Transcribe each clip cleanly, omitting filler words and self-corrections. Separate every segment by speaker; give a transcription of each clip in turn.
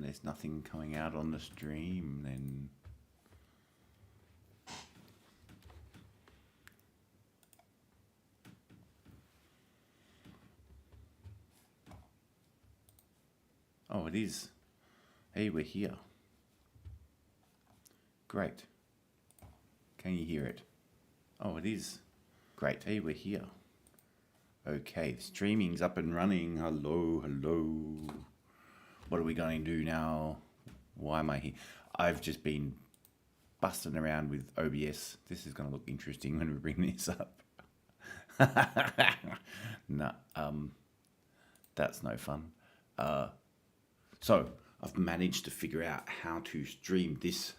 Speaker 1: there's nothing coming out on the stream, then oh, it is. Hey, we're here. Great. Can you hear it? Oh, it is. Great. Hey, we're here. Okay, the streaming's up and running. Hello, hello. What are we going to do now? Why am I here? I've just been busting around with OBS. This is going to look interesting when we bring this up. No, that's no fun. So I've managed to figure out how to stream this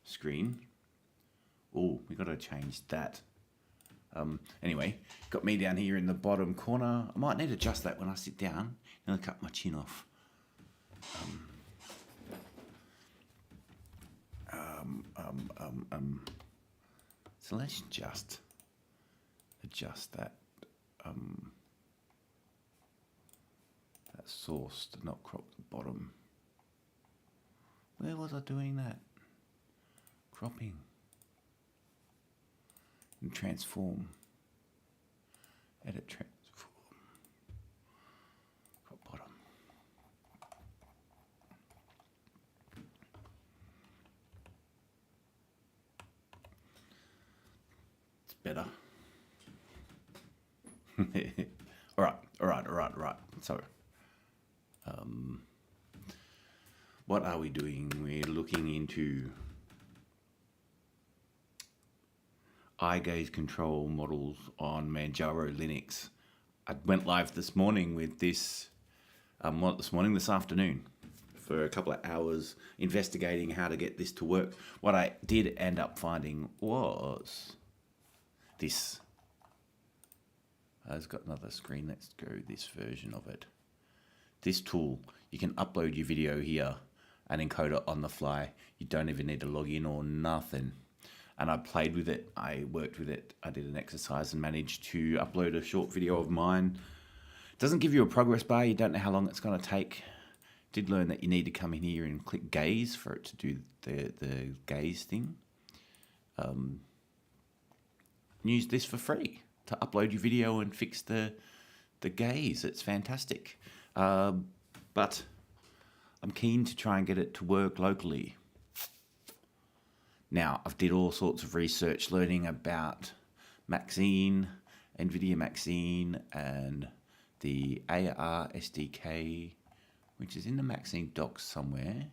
Speaker 1: screen. Oh, we got to change that. Anyway, got me down here in the bottom corner. I might need to adjust that when I sit down and I'll cut my chin off. So let's just adjust that that source to not crop the bottom. Where was I doing that? Cropping. And transform. Edit transform. Crop bottom. It's better. All right. So, what are we doing? We're looking into eye gaze control models on Manjaro Linux. I went live this morning with this, this afternoon, for a couple of hours investigating how to get this to work. What I did end up finding was this. It's got another screen. Let's go this version of it. This tool, you can upload your video here and encode it on the fly. You don't even need to log in or nothing. And I played with it, I worked with it, I did an exercise and managed to upload a short video of mine. It doesn't give you a progress bar, you don't know how long it's going to take. Did learn that you need to come in here and click gaze for it to do the gaze thing. Use this for free to upload your video and fix the gaze. It's fantastic. But I'm keen to try and get it to work locally. Now, I've did all sorts of research learning about Maxine, NVIDIA Maxine, and the AR SDK, which is in the Maxine docs somewhere.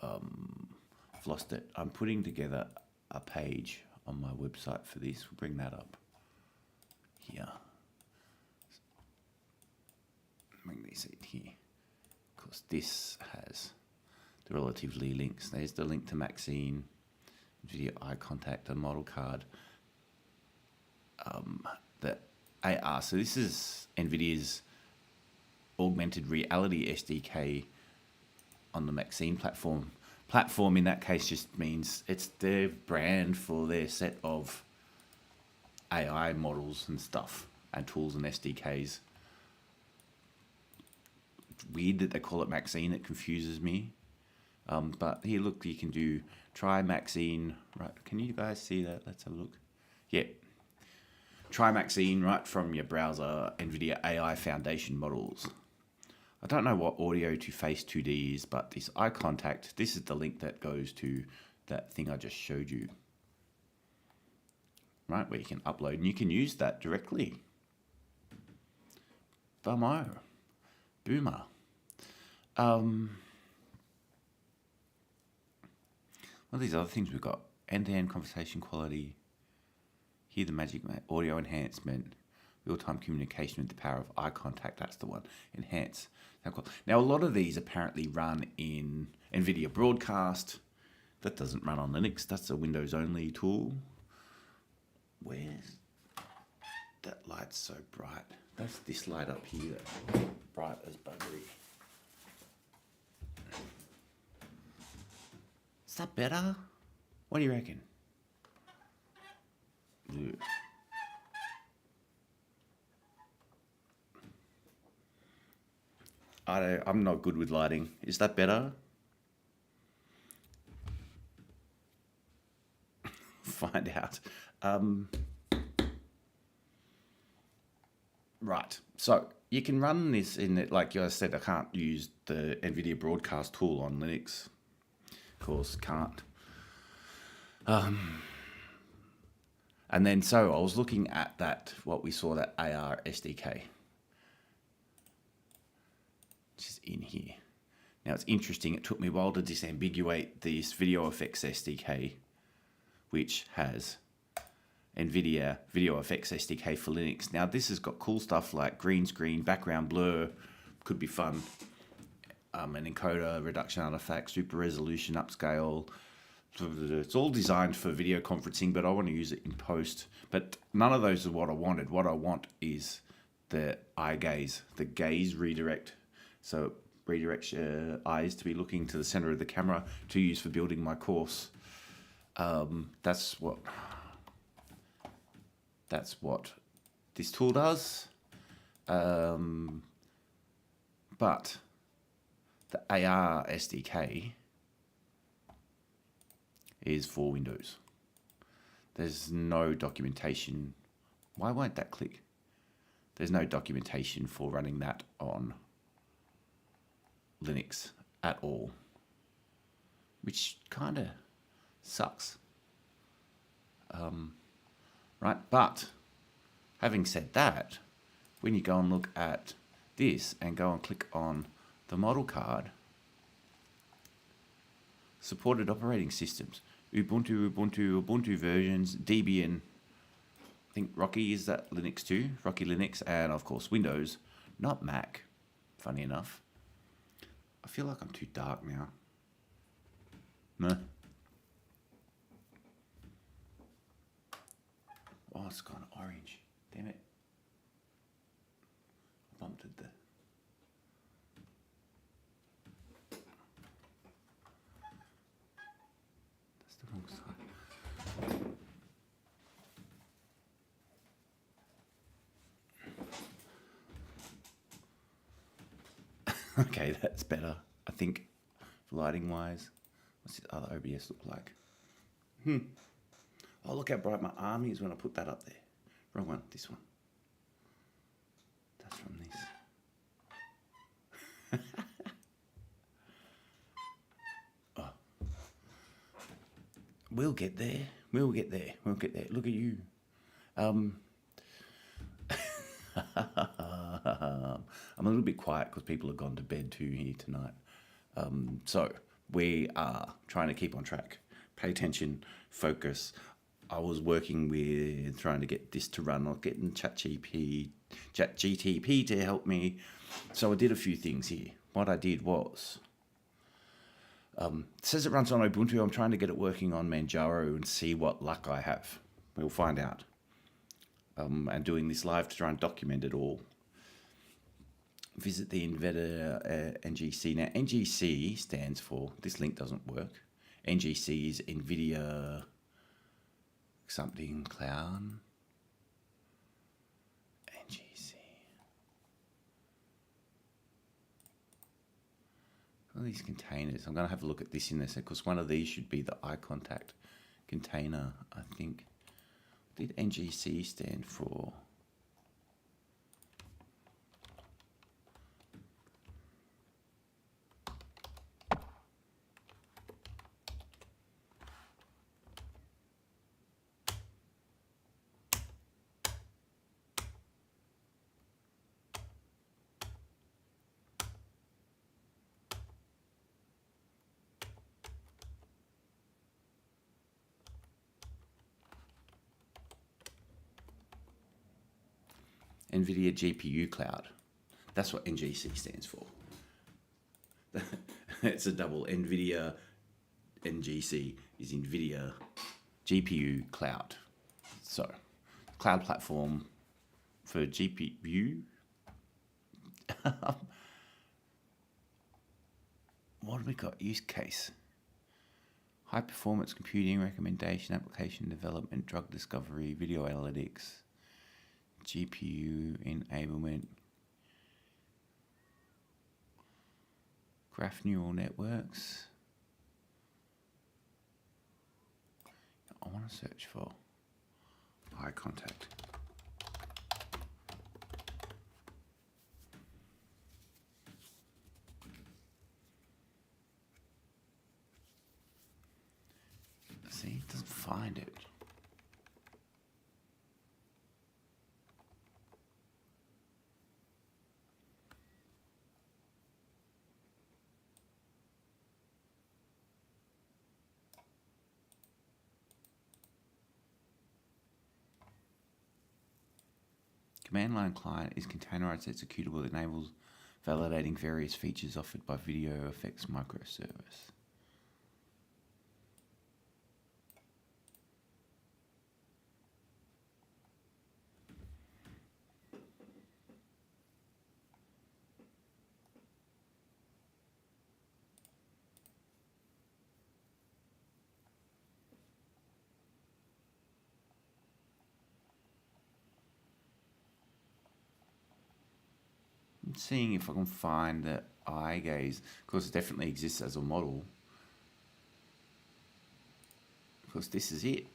Speaker 1: I've lost it. I'm putting together a page on my website for this. We'll bring that up here. Bring this in here. Of course, this has the relatively links. There's the link to Maxine, NVIDIA eye contact, a model card. The AR. So this is NVIDIA's augmented reality SDK on the Maxine platform. Platform in that case just means it's their brand for their set of AI models and stuff and tools and SDKs. It's weird that they call it Maxine. It confuses me. But here, look, you can do try Maxine. Right, can you guys see that? Let's have a look. Yeah. Try Maxine right from your browser, NVIDIA AI Foundation models. I don't know what audio to face 2D is, but this eye contact, this is the link that goes to that thing I just showed you. Right, where you can upload and you can use that directly. Bummer. Boomer. What are these other things we've got? End-to-end conversation quality. Hear the magic audio enhancement. Real-time communication with the power of eye contact. That's the one. Enhance. Now, a lot of these apparently run in NVIDIA Broadcast. That doesn't run on Linux. That's a Windows-only tool. Where's that light's so bright? That's this light up here. That's bright as buggery. Is that better? What do you reckon? Yeah. I'm not good with lighting. Is that better? Find out. Right. So you can run this in it. Like I said, I can't use the NVIDIA broadcast tool on Linux. Of course, can't. And then so I was looking at that, what we saw, that AR SDK, which is in here. Now it's interesting, it took me a while to disambiguate this video effects SDK, which has NVIDIA Video Effects SDK for Linux. Now this has got cool stuff like green screen, background blur, could be fun, an encoder, reduction artifact, super resolution, upscale. It's all designed for video conferencing, but I want to use it in post. But none of those are what I wanted. What I want is the eye gaze, the gaze redirect. So redirects your eyes to be looking to the center of the camera to use for building my course. That's what this tool does. But the AR SDK is for Windows. There's no documentation. Why won't that click? There's no documentation for running that on Linux at all, which kind of sucks. Right, but having said that, when you go and look at this and go and click on the model card, supported operating systems, Ubuntu versions, Debian, I think Rocky is that Linux too, Rocky Linux, and of course Windows, not Mac, funny enough. I feel like I'm too dark now. No. Oh, it's gone orange. Damn it. I bumped it there. That's the wrong side. Okay, that's better. I think lighting wise. What's this other OBS look like? Oh, look how bright my arm is when I put that up there. Wrong one, this one. That's from this. Oh. We'll get there. We'll get there. We'll get there. Look at you. I'm a little bit quiet because people have gone to bed too here tonight. So we are trying to keep on track. Pay attention, focus. I was working with trying to get this to run, or getting ChatGTP to help me. So I did a few things here. What I did was, it says it runs on Ubuntu. I'm trying to get it working on Manjaro and see what luck I have. We'll find out. And doing this live to try and document it all. Visit the NVIDIA NGC. Now, NGC stands for, this link doesn't work. NGC is NVIDIA something cloud. NGC. All these containers. I'm going to have a look at this in a sec, because one of these should be the eye contact container, I think. What did NGC stand for? NVIDIA GPU Cloud. That's what NGC stands for. It's a double. NVIDIA NGC is NVIDIA GPU Cloud. So, cloud platform for GPU. What have we got? Use case. High performance computing, recommendation, application development, drug discovery, video analytics, GPU enablement. Graph neural networks. I want to search for eye contact. See, it doesn't find it. Command line client is containerized executable that enables validating various features offered by video effects microservice. I'm seeing if I can find the eye gaze. Of course, it definitely exists as a model. Because this is it.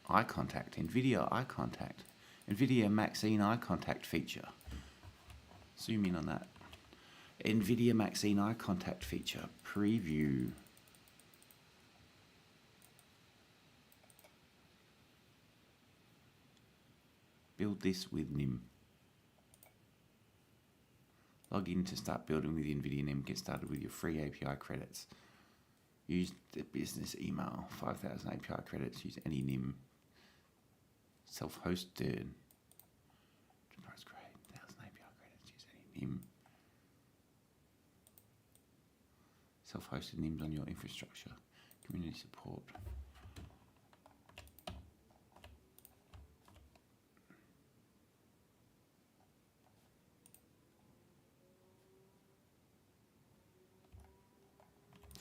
Speaker 1: Eye contact, NVIDIA eye contact. NVIDIA Maxine eye contact feature. Zoom in on that. NVIDIA Maxine eye contact feature. Preview. Build this with NIM. Log in to start building with NVIDIA NIM. Get started with your free API credits. Use the business email. 5,000 API credits. Use any NIM. Self-hosted. Enterprise grade. 1,000 API credits. Use any NIM. Self-hosted NIMs on your infrastructure. Community support.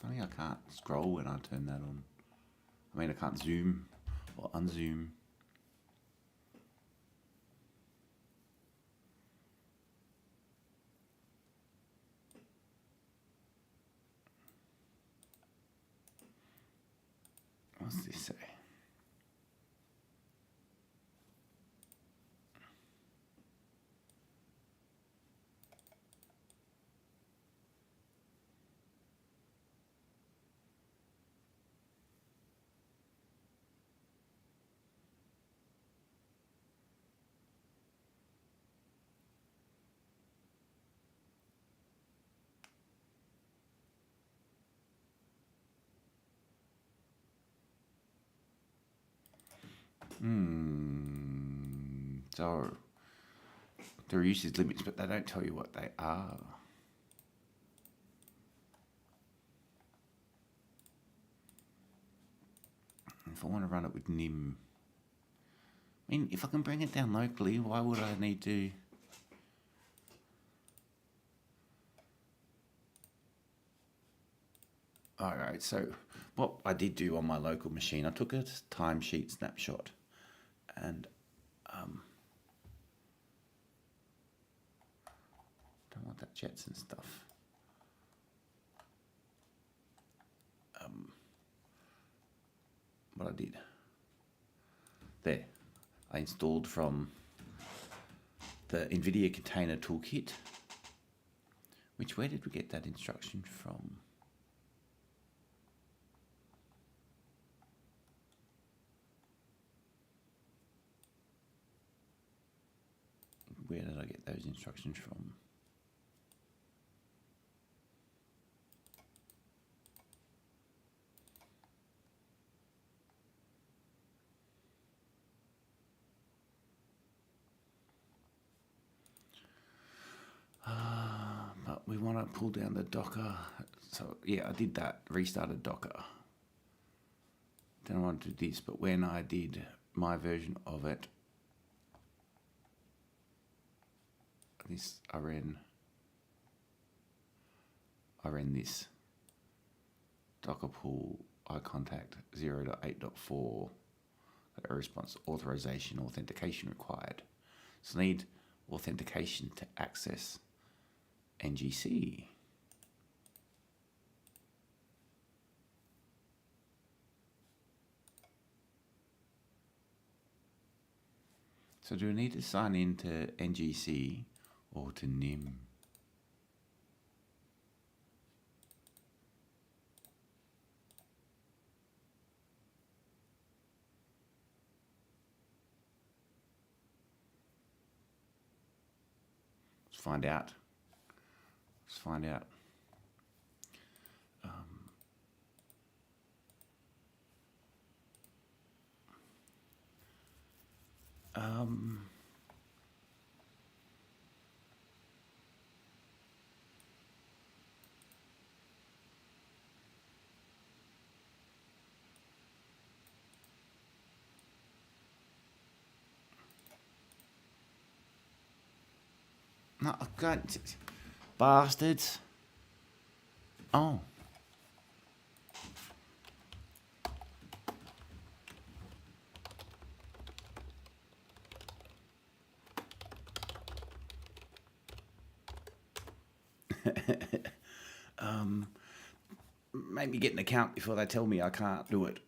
Speaker 1: Funny I can't scroll when I turn that on. I mean, I can't zoom or unzoom. What's this say? So, there are usage limits, but they don't tell you what they are. If I want to run it with NIM, I mean, if I can bring it down locally, why would I need to? Alright, so what I did do on my local machine, I took a timesheet snapshot and don't want that Jetson stuff. What I did there, I installed from the NVIDIA Container Toolkit. Where did we get that instruction from? Where did I get those instructions from? But we want to pull down the Docker. So yeah, I did that, restarted Docker. Then I want to do this, but when I did my version of it, this I ran this Docker pull eye contact 0.8.4 a response authorization authentication required. So I need authentication to access NGC. So do I need to sign in to NGC or to NIM? Let's find out. Let's find out. No, God, bastards. Oh. Make me get an account before they tell me I can't do it.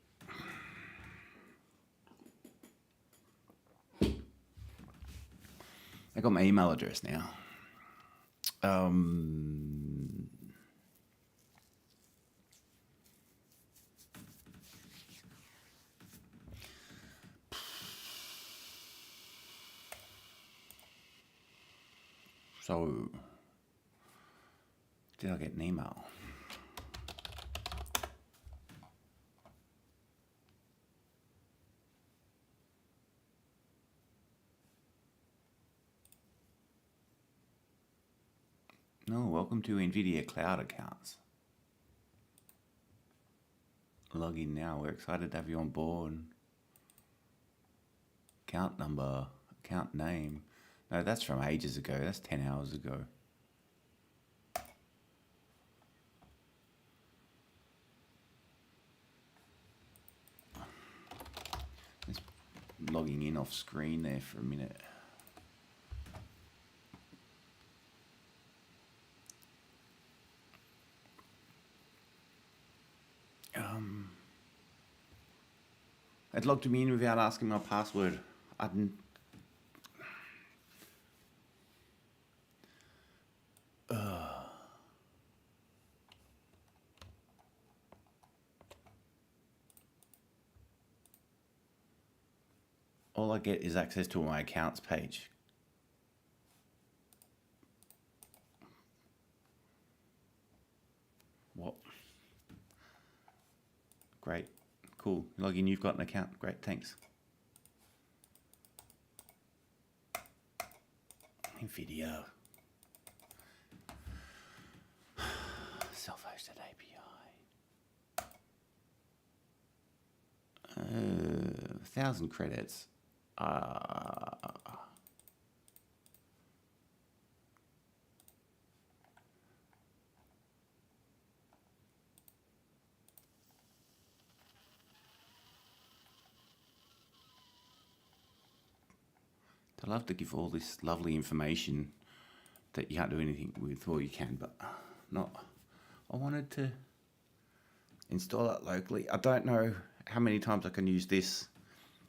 Speaker 1: I got my email address now. So, did I get an email? No, welcome to NVIDIA Cloud Accounts. Log in now. We're excited to have you on board. Account number, account name. No, that's from ages ago. That's 10 hours ago. Just logging in off screen there for a minute. It logged me in without asking my password. I didn't. All I get is access to my accounts page. What? Great. Cool. Log in, you've got an account. Great, thanks. NVIDIA. Self-hosted API. 1,000 credits. I love to give all this lovely information that you can't do anything with, or you can, but not. I wanted to install it locally. I don't know how many times I can use this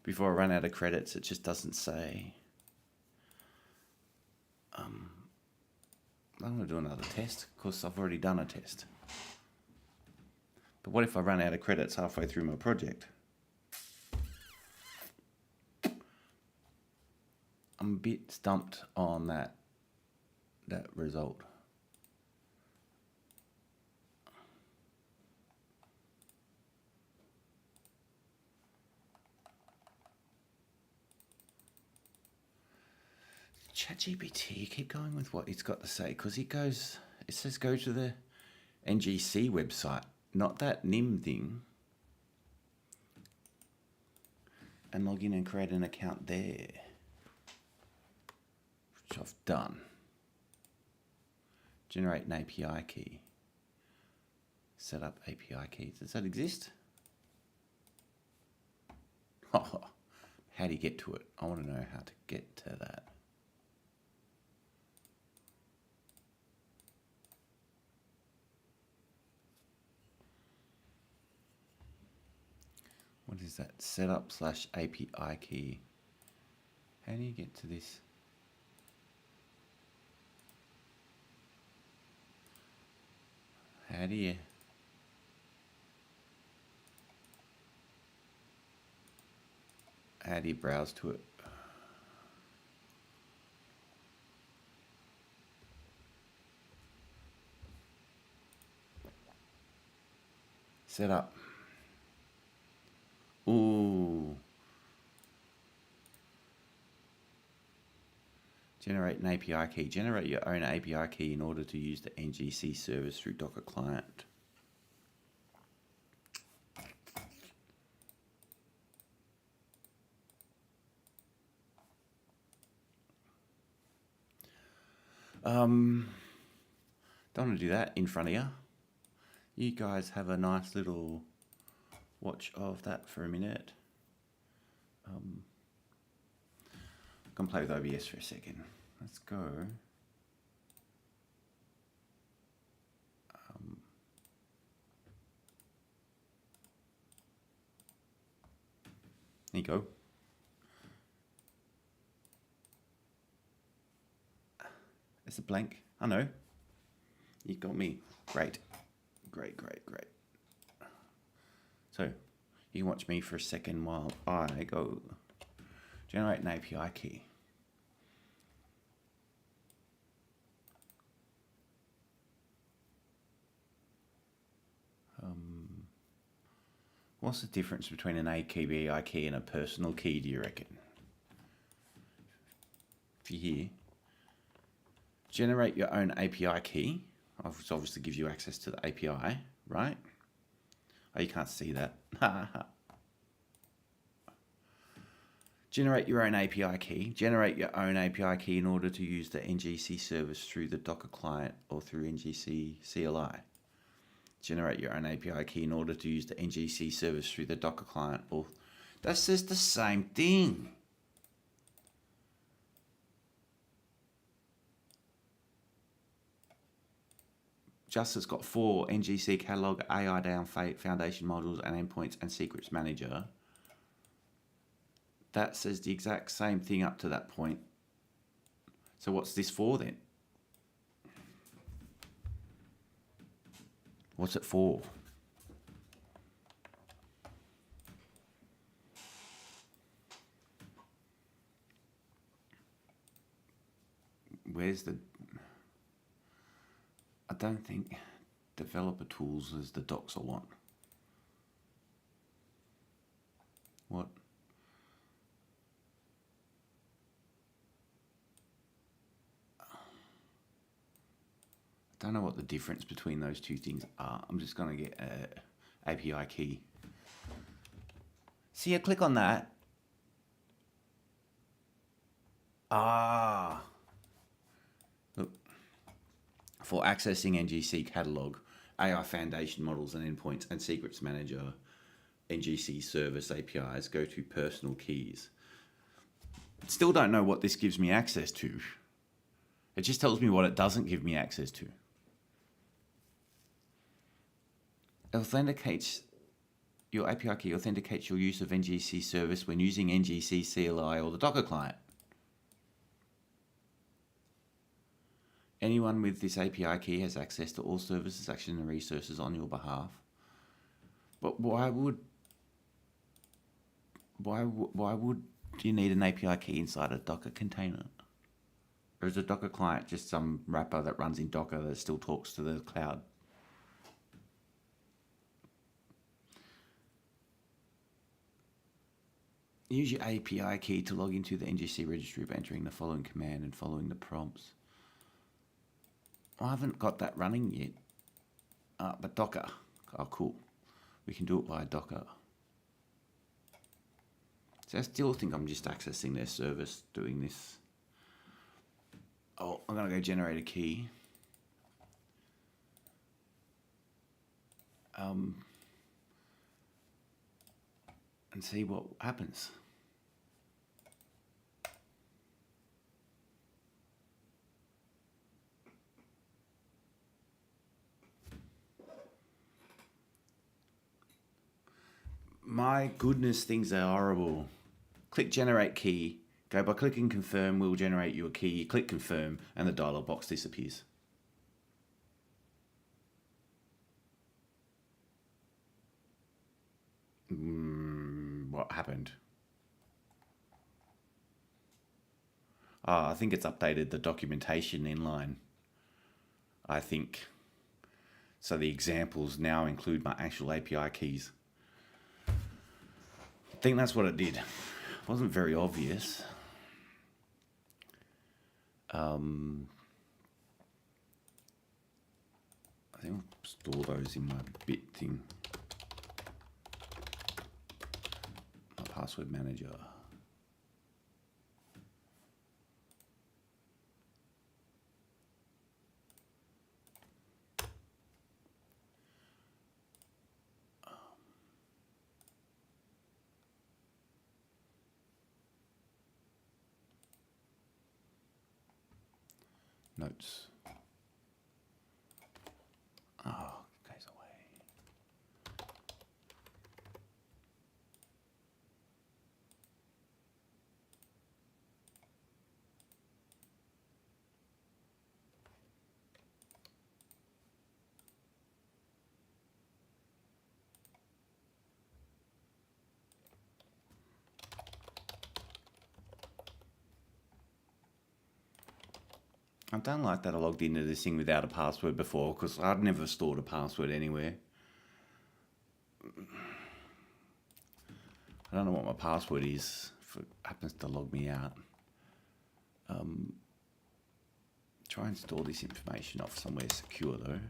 Speaker 1: before I run out of credits. It just doesn't say. I'm going to do another test. Of course, I've already done a test. But what if I run out of credits halfway through my project? I'm a bit stumped on that result. ChatGPT, keep going with what it's got to say, because it says go to the NGC website, not that NIM thing, and log in and create an account there, which I've done. Generate an API key. Set up API key. Does that exist? Oh, how do you get to it? I want to know how to get to that. What is that? Setup / API key. How do you get to this? How do you browse to it? Setup. Ooh. Generate an API key. Generate your own API key in order to use the NGC service through Docker client. Don't want to do that in front of you. You guys have a nice little watch of that for a minute. I'm going to play with OBS for a second. Let's go. There you go. It's a blank. I know. You got me. Great. Great. So, you can watch me for a second while I go generate an API key. What's the difference between an API key and a personal key, do you reckon? If you hear, generate your own API key, which obviously gives you access to the API, right? Oh, you can't see that. Generate your own API key. Generate your own API key in order to use the NGC service through the Docker client or through NGC CLI. Generate your own API key in order to use the NGC service through the Docker client. Or that says the same thing. Just has got 4 NGC catalog, AI down, foundation modules, and endpoints and secrets manager. That says the exact same thing up to that point. So what's this for then? What's it for? Where's the... I don't think developer tools is the docs I want. What? I don't know what the difference between those two things are. I'm just going to get an API key. See, I click on that. Look. For accessing NGC catalog, AI foundation models and endpoints and secrets manager, NGC service APIs, go to personal keys. Still don't know what this gives me access to. It just tells me what it doesn't give me access to. Authenticates your API key authenticates your use of NGC service when using NGC CLI or the Docker client. Anyone with this API key has access to all services, actions, and resources on your behalf. But why would you need an API key inside a Docker container? Or is a Docker client just some wrapper that runs in Docker that still talks to the cloud? Use your API key to log into the NGC registry by entering the following command and following the prompts. I haven't got that running yet. But Docker. Oh, cool. We can do it via Docker. So I still think I'm just accessing their service doing this. Oh, I'm going to go generate a key. And see what happens. My goodness, things are horrible. Click generate key. Go by clicking confirm, we'll generate you a key. You click confirm and the dialog box disappears. What happened? I think it's updated the documentation inline. I think. So the examples now include my actual API keys. I think that's what it did. It wasn't very obvious. I think I'll store those in my bit thing. My password manager. Notes. Oh, goes away. I've done like that. I logged into this thing without a password before because I'd never stored a password anywhere. I don't know what my password is if it happens to log me out. Try and store this information off somewhere secure though.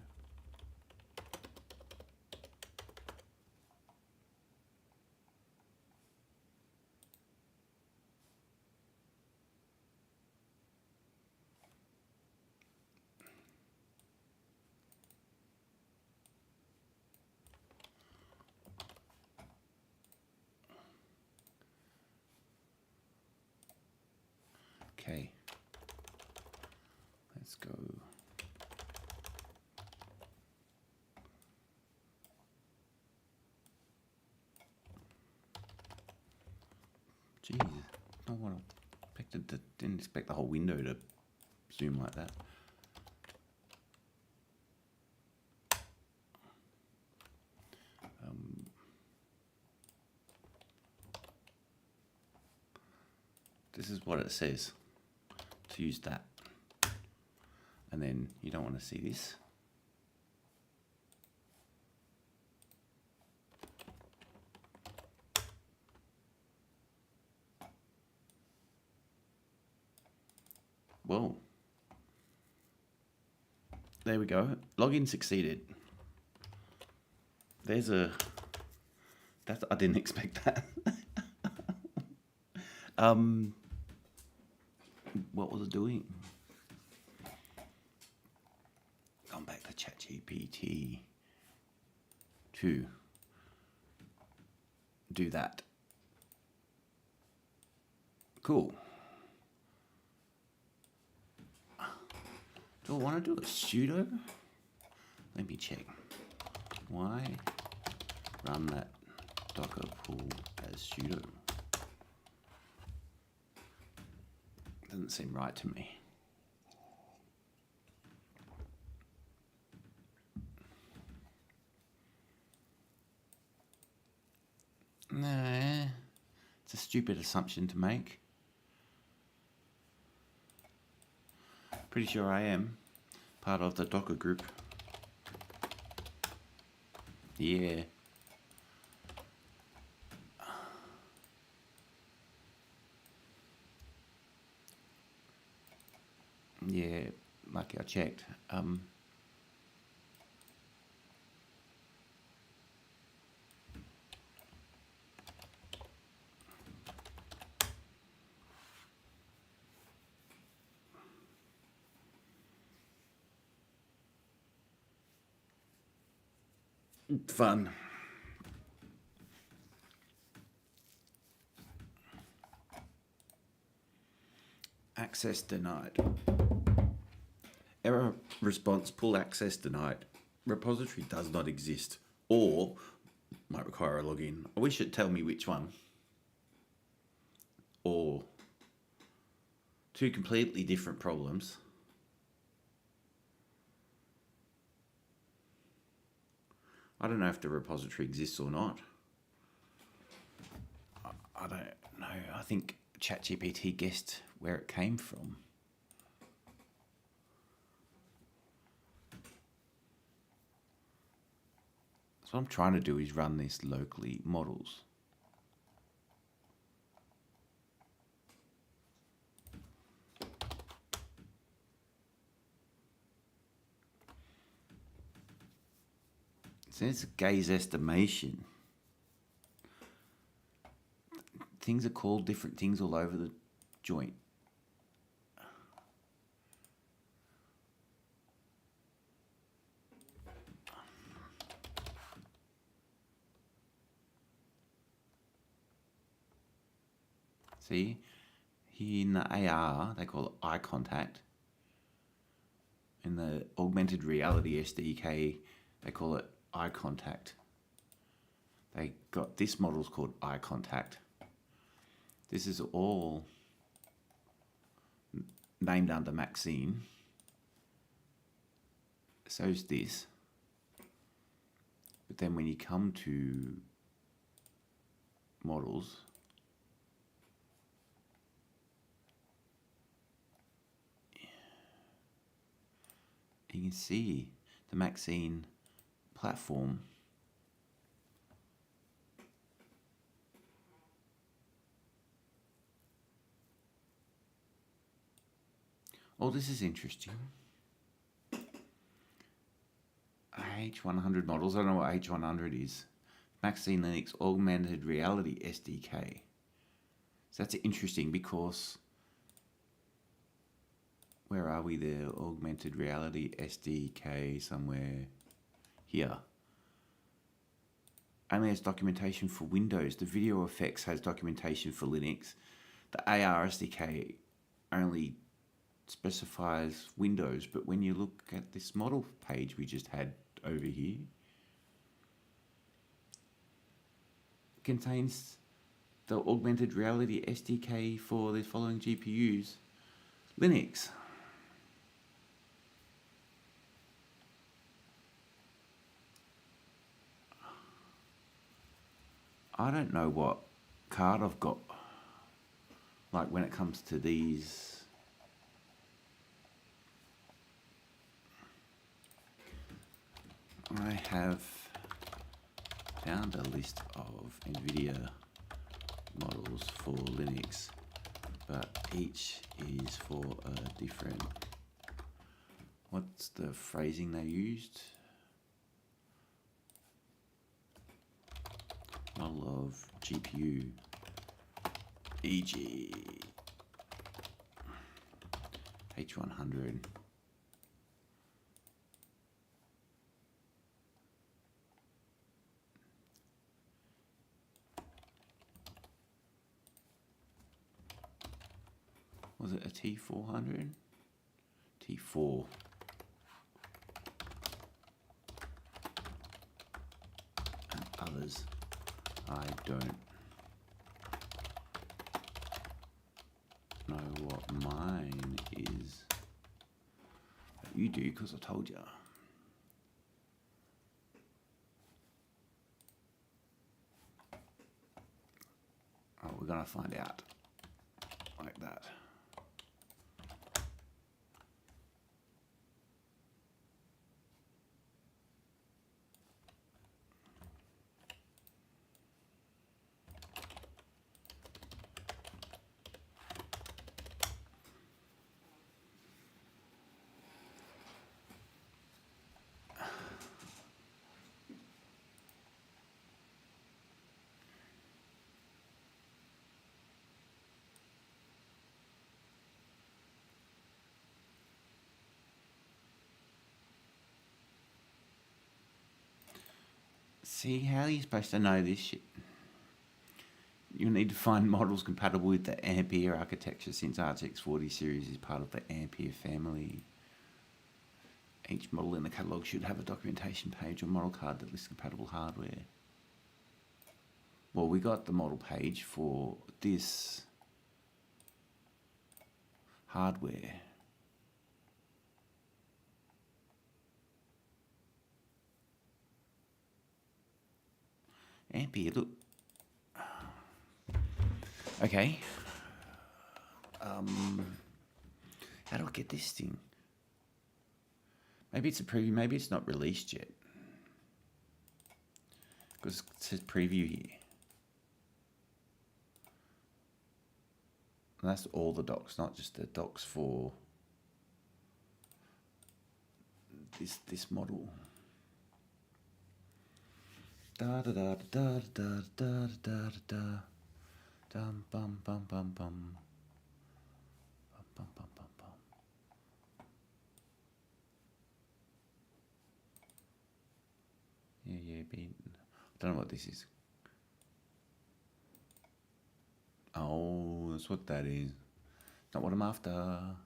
Speaker 1: Okay, let's go. Jeez, I didn't expect the whole window to zoom like that. This is what it says. To use that, and then you don't want to see this. Whoa, there we go. Login succeeded. There's a I didn't expect that. What was it doing? Gone back to ChatGPT to do that. Cool. Do I want to do a sudo? Let me check. Why run that Docker pull as sudo? Doesn't seem right to me. Nah, it's a stupid assumption to make. Pretty sure I am part of the Docker group. Yeah. Yeah, lucky I checked. Fun. Access denied. Error response, pull access denied. Repository does not exist. Or Might require a login. I wish it'd tell me which one. Or two completely different problems. I don't know if the repository exists or not. I don't know. I think ChatGPT guessed where it came from. So what I'm trying to do is run this locally models. So it's a gaze estimation. Things are called different things all over the joint. See, here in the AR, they call it eye contact. In the augmented reality SDK, they call it eye contact. They got this model's called eye contact. This is all named under Maxine. So's this. But then when you come to models, you can see the Maxine platform oh, this is interesting. H100 models. I don't know what H100 is. Maxine Linux Augmented Reality SDK. So that's interesting because where are we there? Augmented Reality SDK somewhere here. Only has documentation for Windows. The video effects has documentation for Linux. The AR SDK only specifies Windows, but when you look at this model page we just had over here, it contains the augmented reality SDK for the following GPUs. Linux. I don't know what card I've got, like when it comes to these. I have found a list of NVIDIA models for Linux, but each is for a different, what's the phrasing they used? Model of GPU, e.g. H100. Was it a T400? T4. And others, I don't know what mine is. But you do, because I told you. Oh, we're gonna find out like that. See, how are you supposed to know this shit? You'll need to find models compatible with the Ampere architecture since RTX 40 series is part of the Ampere family. Each model in the catalogue should have a documentation page or model card that lists compatible hardware. Well, we got the model page for this hardware. Ampere, look. Okay. How do I get this thing? Maybe it's a preview, maybe it's not released yet. Because it says preview here. And that's all the docs, not just the docs for this model. Da da da da da da da da dum bum bum bum bum bum bum bum bum. Yeah, I don't know what this is. Oh, that's what that is. Not what I'm after. Don't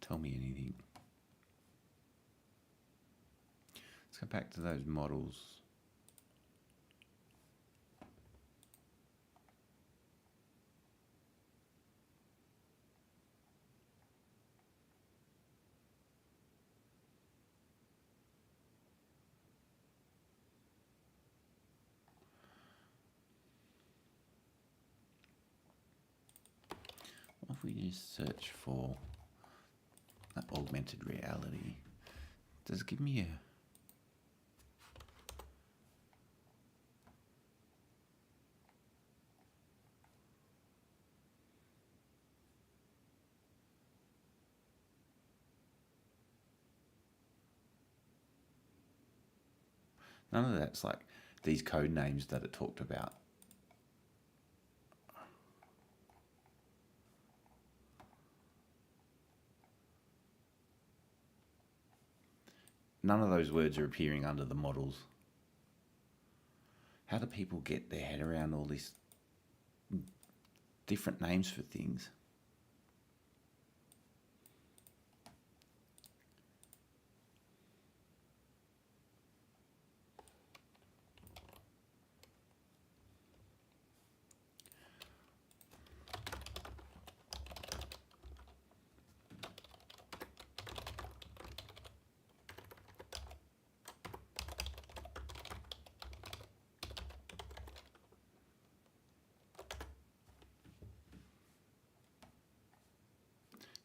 Speaker 1: tell me anything. Let's go back to those models. What if we just search for that augmented reality? Does it give me a... None of that's like these code names that it talked about. None of those words are appearing under the models. How do people get their head around all these different names for things?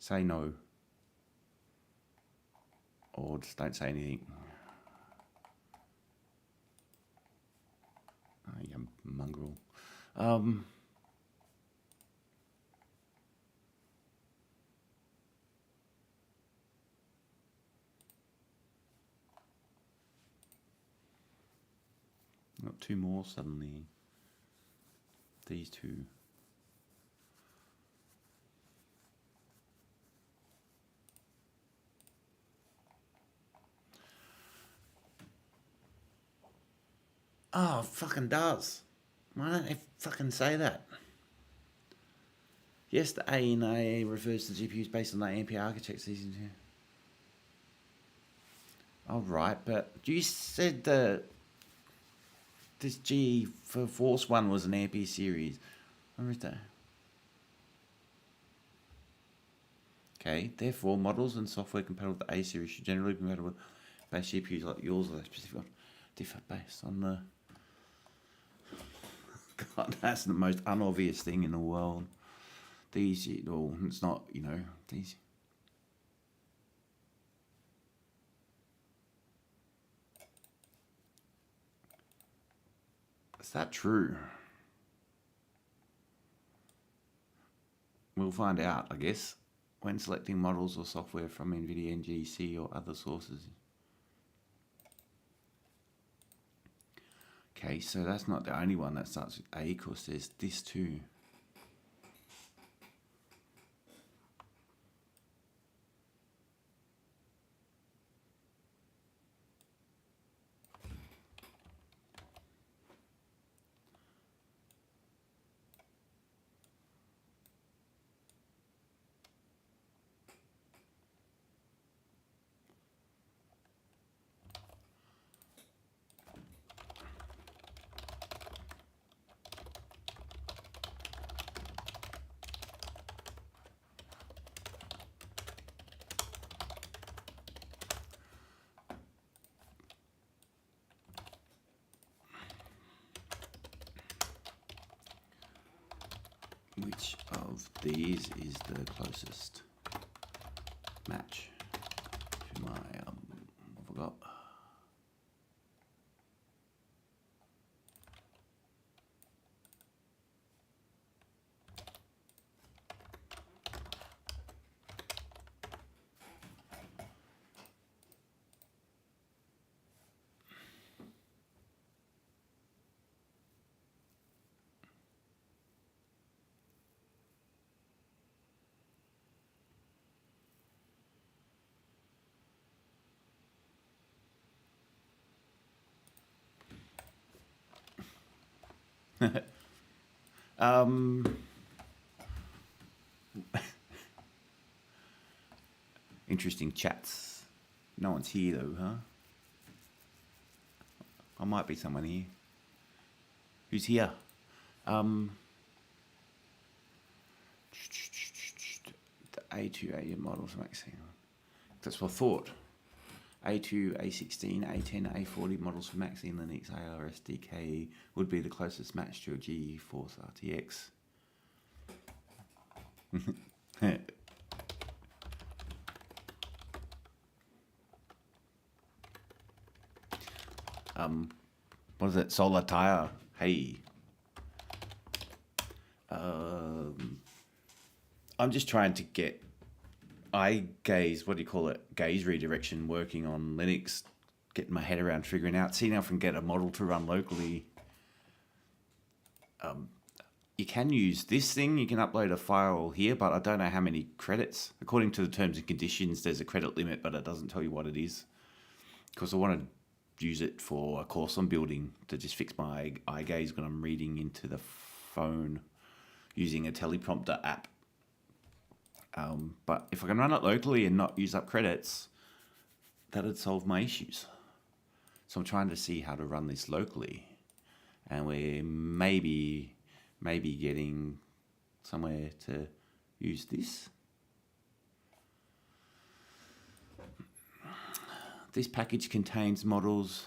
Speaker 1: Say no. Or just don't say anything. Oh, you mongrel. Got two more suddenly. These two. Oh, it fucking does. Why don't they fucking say that? Yes, the A in AA refers to GPUs based on the AMP architecture. Oh, right, but you said that this G for Force 1 was an AMP series. Where is that? Okay, therefore, models and software compatible with the A series should generally be compatible with base GPUs like yours or specific differ based on the... God, that's the most unobvious thing in the world. These, well, it's not, you know, these... Is that true? We'll find out, I guess, when selecting models or software from NVIDIA, NGC or other sources. Okay, so that's not the only one that starts with A, because there's this too. which of these is the closest match to my, I forgot. Interesting chats. No one's here though, huh? I might be someone here. Who's here? The A2A models maxing. That's what I thought. A2, A16, A10, A40 models for Maxi Linux ARSDK would be the closest match to a GeForce RTX. What is it? Solar Tire. Hey. I'm just trying to get gaze redirection working on Linux, getting my head around figuring out, seeing if I can get a model to run locally. You can use this thing, you can upload a file here, but I don't know how many credits. According to the terms and conditions, there's a credit limit, but it doesn't tell you what it is. Because I want to use it for a course I'm building to just fix my eye gaze when I'm reading into the phone using a teleprompter app. But if I can run it locally and not use up credits, that'd solve my issues. So I'm trying to see how to run this locally, and we're maybe getting somewhere to use this. This package contains models.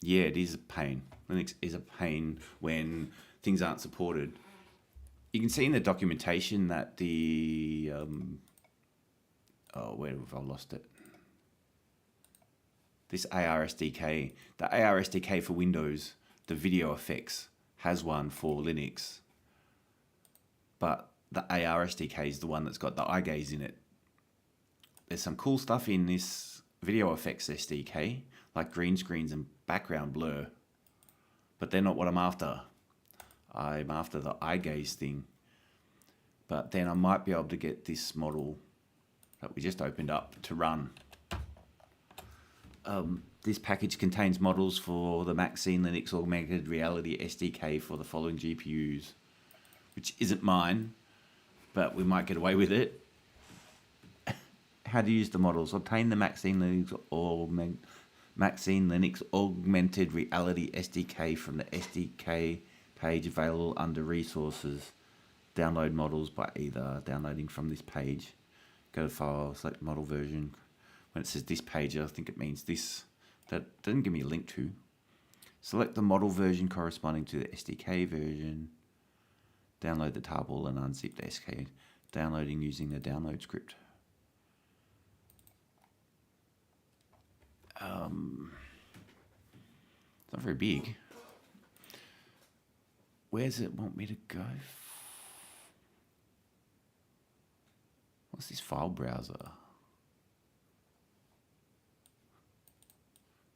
Speaker 1: Yeah, it is a pain. Linux is a pain when things aren't supported. You can see in the documentation that the where have I lost it? This ARSDK, the ARSDK for Windows, the video effects has one for Linux, but the ARSDK is the one that's got the eye gaze in it. There's some cool stuff in this video effects SDK, like green screens and background blur, but they're not what I'm after. I'm after the eye gaze thing. But then I might be able to get this model that we just opened up to run. This package contains models for the Maxine Linux Augmented Reality SDK for the following GPUs, which isn't mine, but we might get away with it. How to use the models. Obtain the Maxine Linux Augmented Reality SDK from the SDK page available under resources. Download models by either downloading from this page. Go to file, select model version. When it says this page, I think it means this. That doesn't give me a link to. Select the model version corresponding to the SDK version. Download the tarball and unzip the SDK. Downloading using the download script. It's not very big. Where does it want me to go? What's this file browser?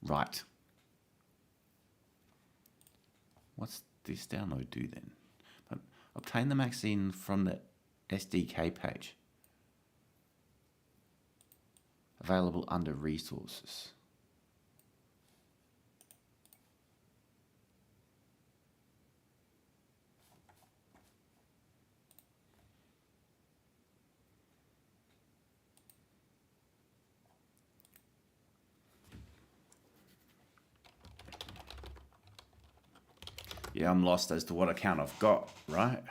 Speaker 1: Right. What's this download do then? Obtain the Maxine from the SDK page. Available under resources. Yeah, I'm lost as to what account I've got, right?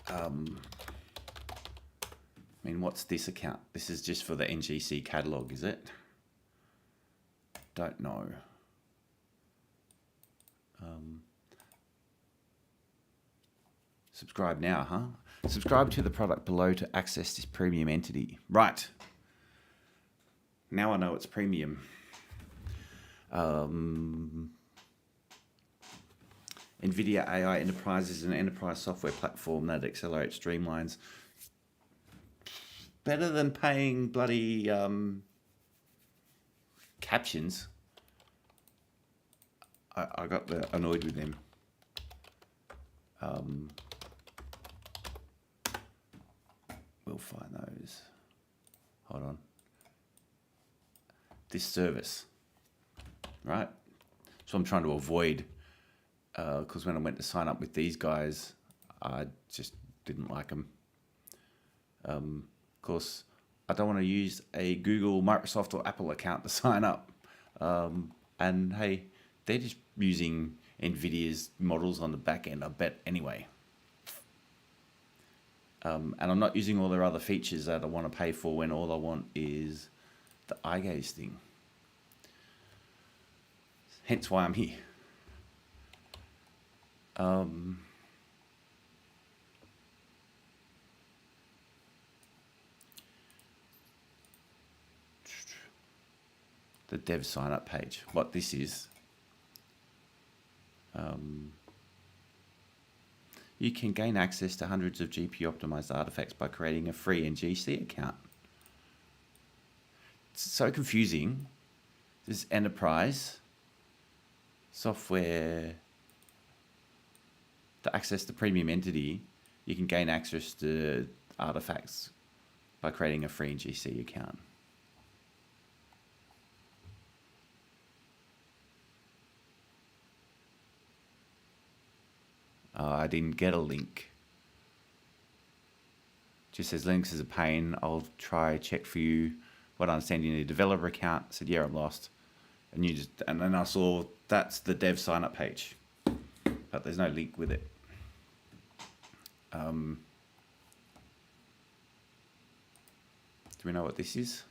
Speaker 1: I mean, what's this account? This is just for the NGC catalog, is it? Don't know. Subscribe now, huh? Subscribe to the product below to access this premium entity. Right. Now I know it's premium. NVIDIA AI Enterprise is an enterprise software platform that accelerates streamlines. Better than paying bloody captions. I got annoyed with them. We'll find those. Hold on. This service, right? So I'm trying to avoid, because when I went to sign up with these guys, I just didn't like them. Of course, I don't want to use a Google, Microsoft, or Apple account to sign up. And hey, they're just using NVIDIA's models on the back end, I bet, anyway. And I'm not using all their other features that I want to pay for when all I want is the eye gaze thing. Hence why I'm here. The dev sign up page. What this is. You can gain access to hundreds of GPU optimized artifacts by creating a free NGC account. It's so confusing. This enterprise software to access the premium entity. You can gain access to artifacts by creating a free NGC account. I didn't get a link. Just says links is a pain. I'll try check for you. What I understand, you need a developer account. I said, yeah, I'm lost. And then I saw that's the dev sign up page, but there's no link with it. Do we know what this is?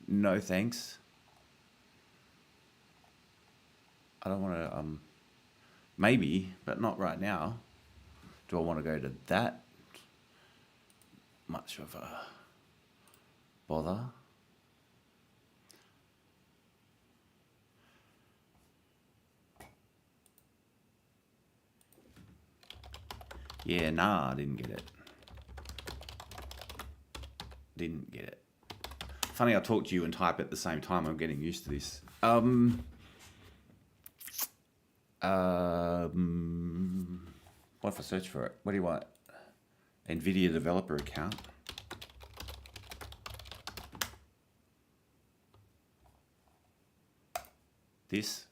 Speaker 1: No thanks. I don't want to, maybe, but not right now. Do I want to go to that much of a bother? Yeah, nah, I didn't get it. Didn't get it. Funny, I talk to you and type at the same time. I'm getting used to this. What if I search for it? What do you want? NVIDIA developer account. This.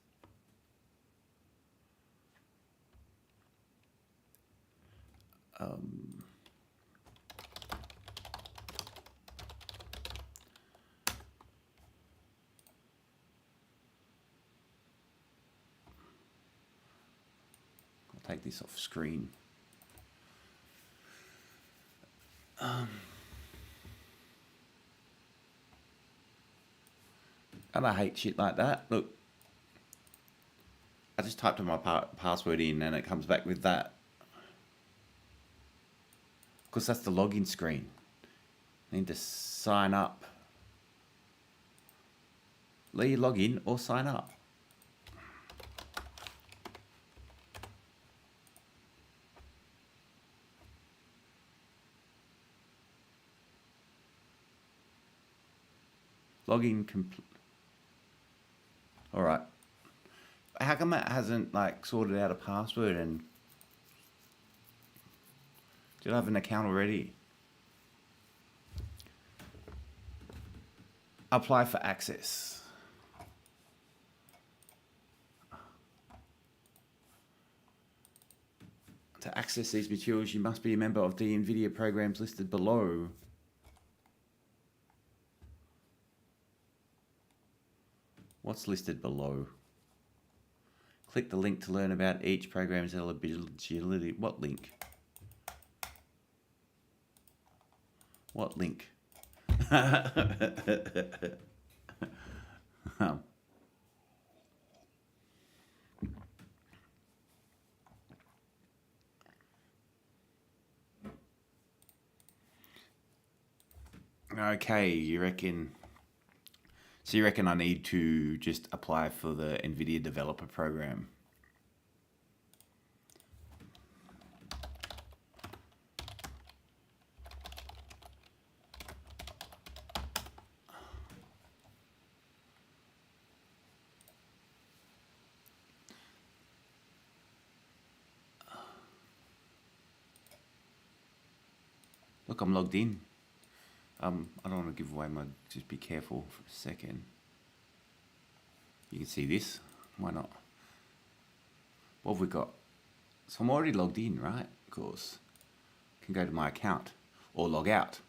Speaker 1: Take this off screen. And I hate shit like that. Look, I just typed in my password in and it comes back with that. Because that's the login screen. I need to sign up. Let you log in or sign up. Login complete. All right. How come that hasn't like sorted out a password and did I have an account already? Apply for access. To access these materials, you must be a member of the NVIDIA programs listed below. What's listed below? Click the link to learn about each program's eligibility. What link? What link? Okay, you reckon... So you reckon I need to just apply for the NVIDIA developer program? Look, I'm logged in. I don't want to give away my... Just be careful for a second. You can see this. Why not? What have we got? So I'm already logged in, right? Of course. I can go to my account or log out.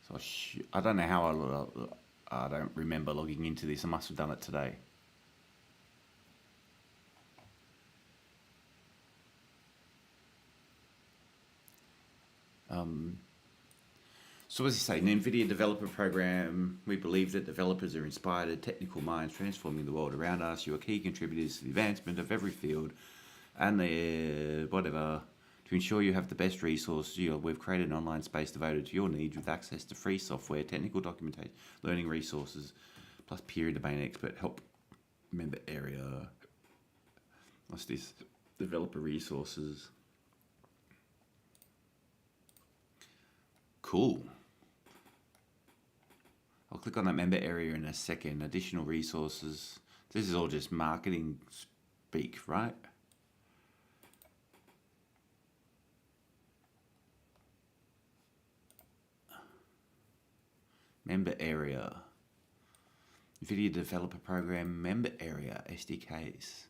Speaker 1: So I don't know how I don't remember logging into this. I must have done it today. So as you say, an NVIDIA developer program, we believe that developers are inspired technical minds transforming the world around us. You are key contributors to the advancement of every field and whatever. To ensure you have the best resources, we've created an online space devoted to your needs with access to free software, technical documentation, learning resources, plus peer domain expert help member area. What's this? Developer resources. Cool. I'll click on that member area in a second. Additional resources. This is all just marketing speak, right? Member area. NVIDIA developer program member area SDKs.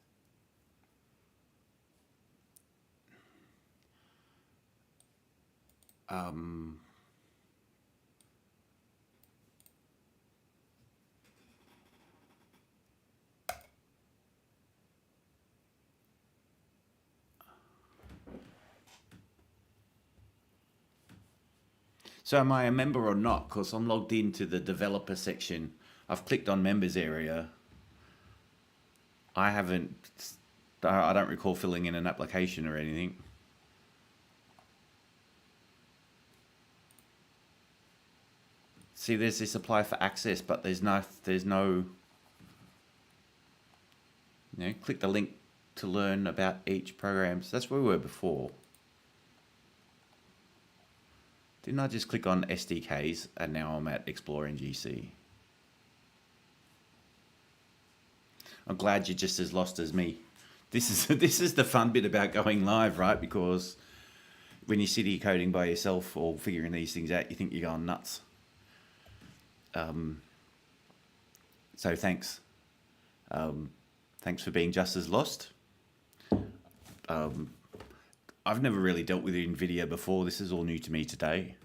Speaker 1: So am I a member or not? Because I'm logged into the developer section. I've clicked on members area. I don't recall filling in an application or anything. See, there's this apply for access, but there's no, click the link to learn about each program. So that's where we were before. Didn't I just click on SDKs and now I'm at Exploring GC? I'm glad you're just as lost as me. This is the fun bit about going live, right? Because when you sit here coding by yourself or figuring these things out, you think you're going nuts. So thanks. Thanks for being just as lost. I've never really dealt with NVIDIA before. This is all new to me today.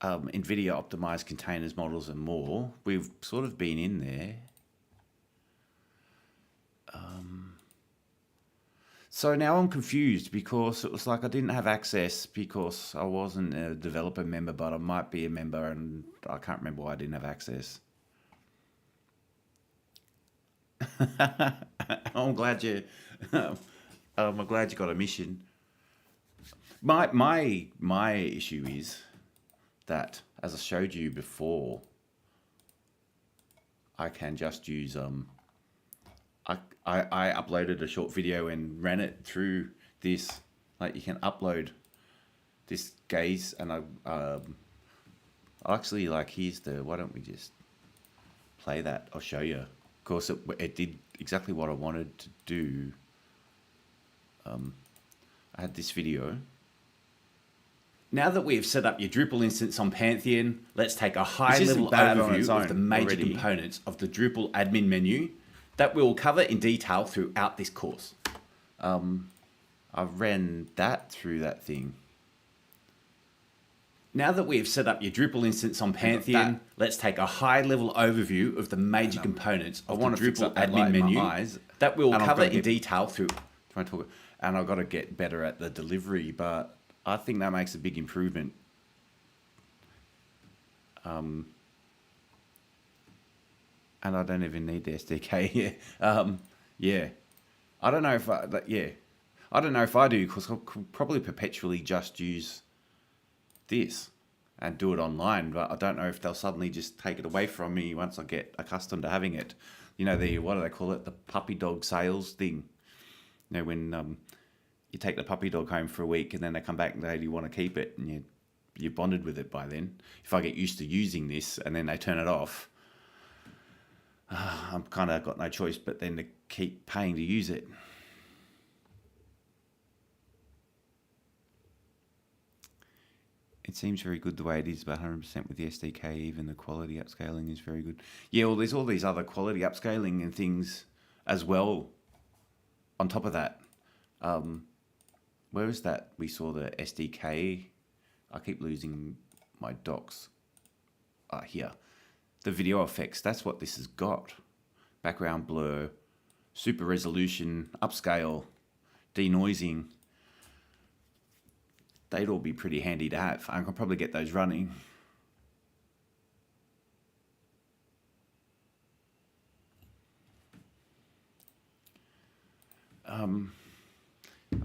Speaker 1: NVIDIA optimized containers, models, and more. We've sort of been in there. So now I'm confused because it was like I didn't have access because I wasn't a developer member, but I might be a member and I can't remember why I didn't have access. I'm glad you got a mission. My issue is that, as I showed you before, I can just use I uploaded a short video and ran it through this. Like, you can upload this gaze, and I actually, like, here's the, why don't we just play that? I'll show you. Of course, it did exactly what I wanted to do. I had this video. Now that we've set up your Drupal instance on Pantheon, let's take a high-level overview of the major components of the Drupal admin menu that we'll cover in detail throughout this course. I ran that through that thing. Now that we've set up your Drupal instance on Pantheon, let's take a high-level overview of the major components of the Drupal admin menu that we'll cover in detail through. And I've got to get better at the delivery, but I think that makes a big improvement. And I don't even need the SDK. Yeah. I don't know if I do, because I could probably perpetually just use this. and do it online, but I don't know if they'll suddenly just take it away from me once I get accustomed to having it. You know, the, what do they call it? The puppy dog sales thing. You know, when you take the puppy dog home for a week and then they come back and say, do you want to keep it? And you're bonded with it by then. If I get used to using this and then they turn it off, I'm kind of got no choice but then to keep paying to use it. It seems very good the way it is, but 100% with the SDK, even the quality upscaling is very good. Yeah, well, there's all these other quality upscaling and things as well on top of that. Where is that? We saw the SDK. I keep losing my docs. Here. The video effects, that's what this has got. Background blur, super resolution, upscale, denoising. They'd all be pretty handy to have. I can probably get those running.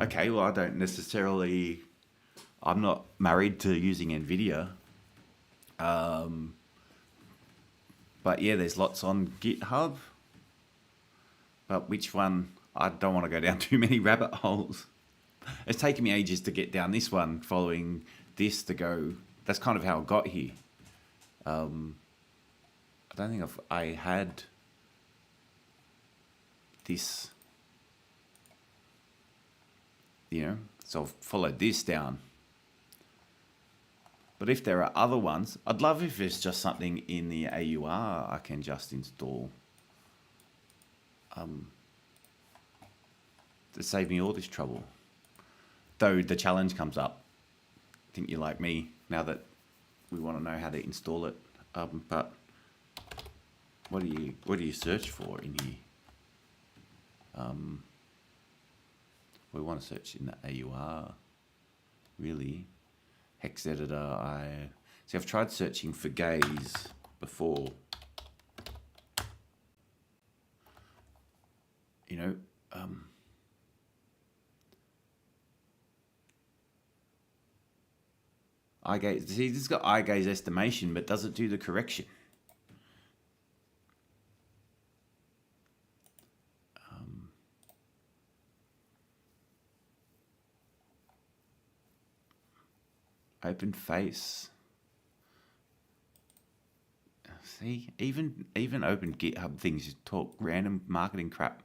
Speaker 1: Okay, well, I don't necessarily... I'm not married to using NVIDIA. But yeah, there's lots on GitHub. But which one? I don't want to go down too many rabbit holes. It's taken me ages to get down this one, following this to go. That's kind of how I got here. I don't think I had this, you know, so I've followed this down. But if there are other ones, I'd love if it's just something in the AUR I can just install. To save me all this trouble. Though the challenge comes up. I think you're like me now that we want to know how to install it. But what do you search for in here? We want to search in the AUR, really. Hex editor. See, I've tried searching for gaze before. You know, eye gaze. See, this has got eye gaze estimation, but does it do the correction? Open face. See, even open GitHub things just talk random marketing crap.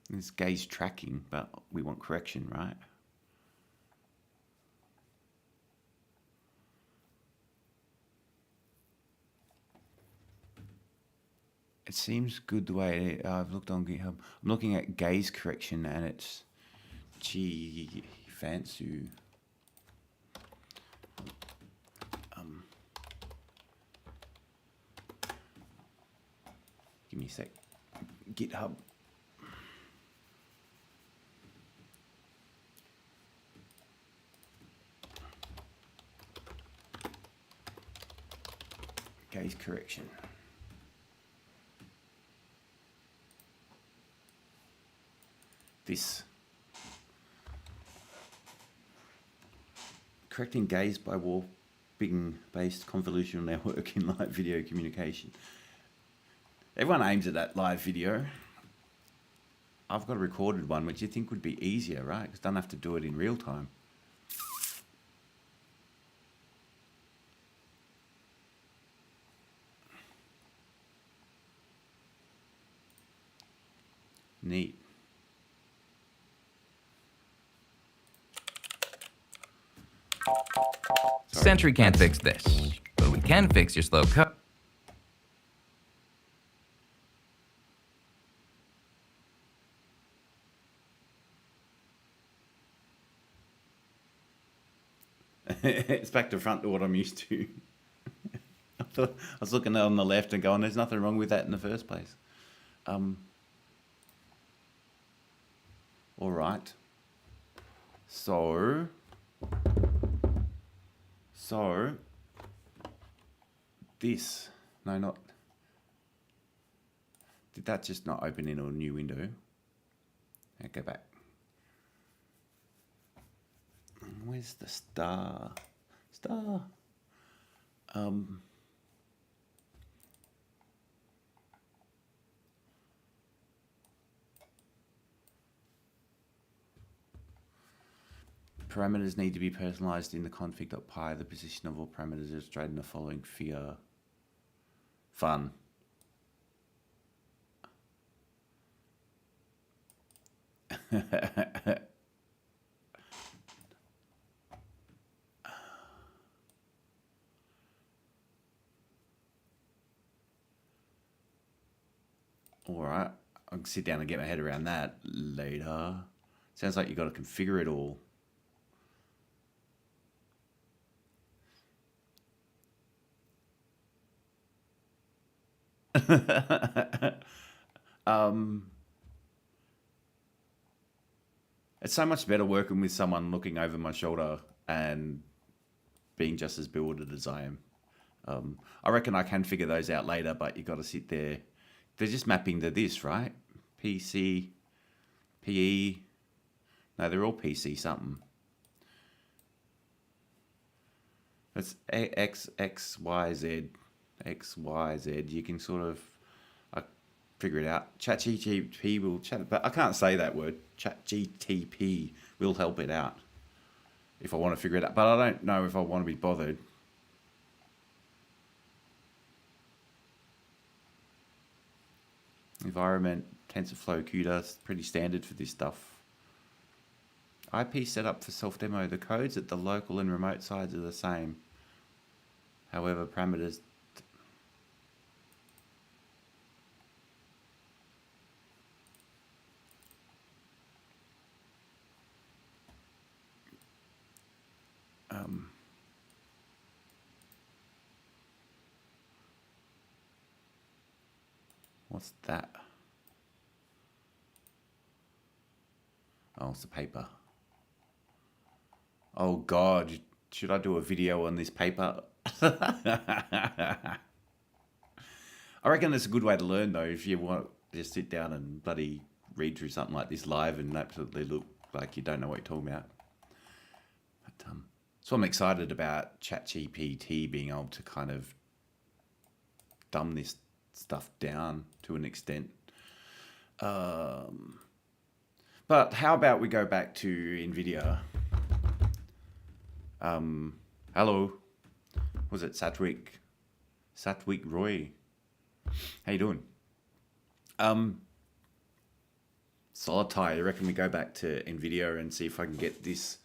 Speaker 1: There's gaze tracking, but we want correction, right? It seems good the way I've looked on GitHub. I'm looking at gaze correction and it's fancy. Give me a sec. GitHub. Gaze correction. This. Correcting gaze by warping-based convolutional network in live video communication. Everyone aims at that live video. I've got a recorded one, which you think would be easier, right? Because I don't have to do it in real time. Neat.
Speaker 2: Sentry can't fix this, but we can fix your slow code.
Speaker 1: It's back to front to what I'm used to. I was looking on the left and going, there's nothing wrong with that in the first place. All right. So So this, no, not, did that just not open in a new window? Now go back. Where's the star? Star. Parameters need to be personalized in the config.py. The position of all parameters is illustrated in the following figure. Fun. Alright, I can sit down and get my head around that later. Sounds like you've got to configure it all. It's so much better working with someone looking over my shoulder and being just as bewildered as I am. I reckon I can figure those out later, but you got to sit there. They're just mapping to this, right? PC, PE. No, they're all PC something. It's X, Y, Z. X, Y, Z. You can sort of figure it out. ChatGTP will chat, but I can't say that word. ChatGTP will help it out if I want to figure it out. But I don't know if I want to be bothered. Environment, TensorFlow, CUDA, pretty standard for this stuff. IP setup for self-demo. The codes at the local and remote sides are the same. However, parameters... What's that? Oh, it's the paper. Oh God, should I do a video on this paper? I reckon it's a good way to learn though, if you want to just sit down and bloody read through something like this live and absolutely look like you don't know what you're talking about. But, so I'm excited about ChatGPT being able to kind of dumb this stuff down to an extent. But how about we go back to NVIDIA? Hello. Was it Satwik Roy? How you doing? Solitaire, I reckon we go back to NVIDIA and see if I can get this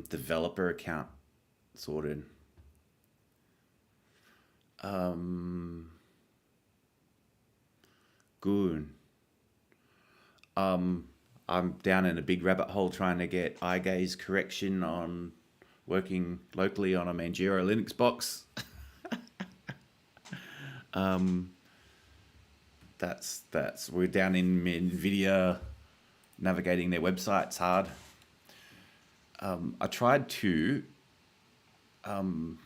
Speaker 1: developer account sorted. Good. I'm down in a big rabbit hole trying to get eye gaze correction on working locally on a Manjaro Linux box. We're down in NVIDIA navigating their website. It's hard. I tried to hope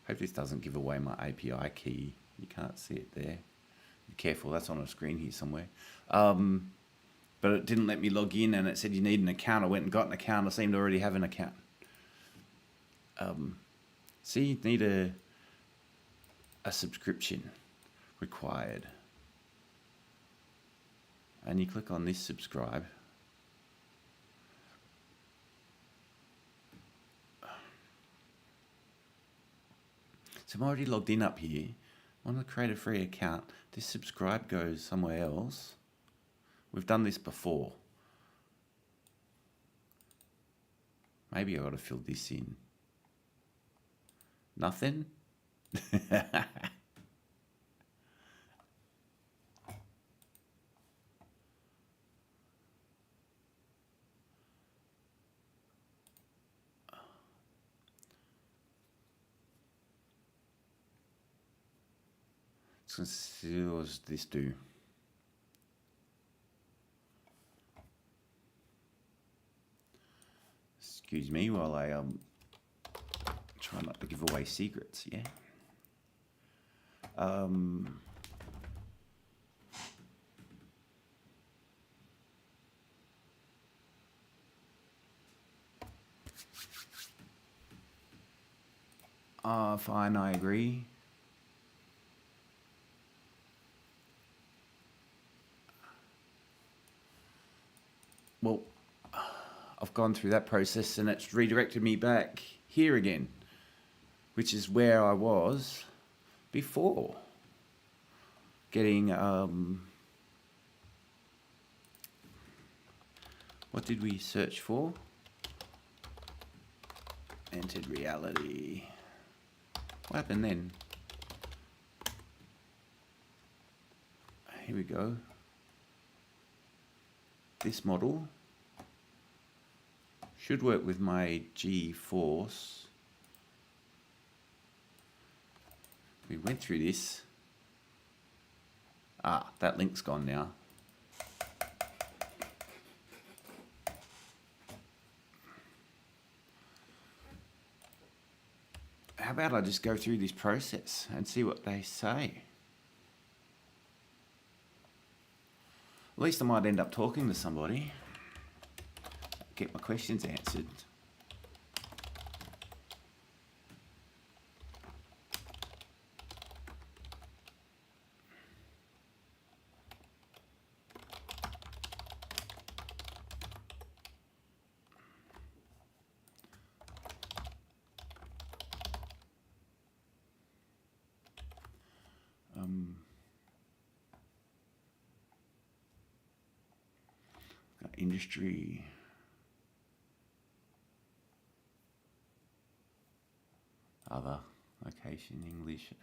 Speaker 1: this doesn't give away my API key. You can't see it there. Be careful, that's on a screen here somewhere. But it didn't let me log in and it said you need an account. I went and got an account. I seem to already have an account. See, you need a subscription required. And you click on this subscribe. So I'm already logged in up here. I want to create a free account. This subscribe goes somewhere else. We've done this before. Maybe I got to fill this in. Nothing? So let's see, what does this do? Excuse me while I Try not to give away secrets, yeah? Fine, I agree. Well, I've gone through that process and it's redirected me back here again, which is where I was before. Getting, what did we search for? Entered reality. What happened then? Here we go. This model should work with my G-force. We went through this. Ah, that link's gone now. How about I just go through this process and see what they say? At least I might end up talking to somebody. Get my questions answered. Industry. Other location English.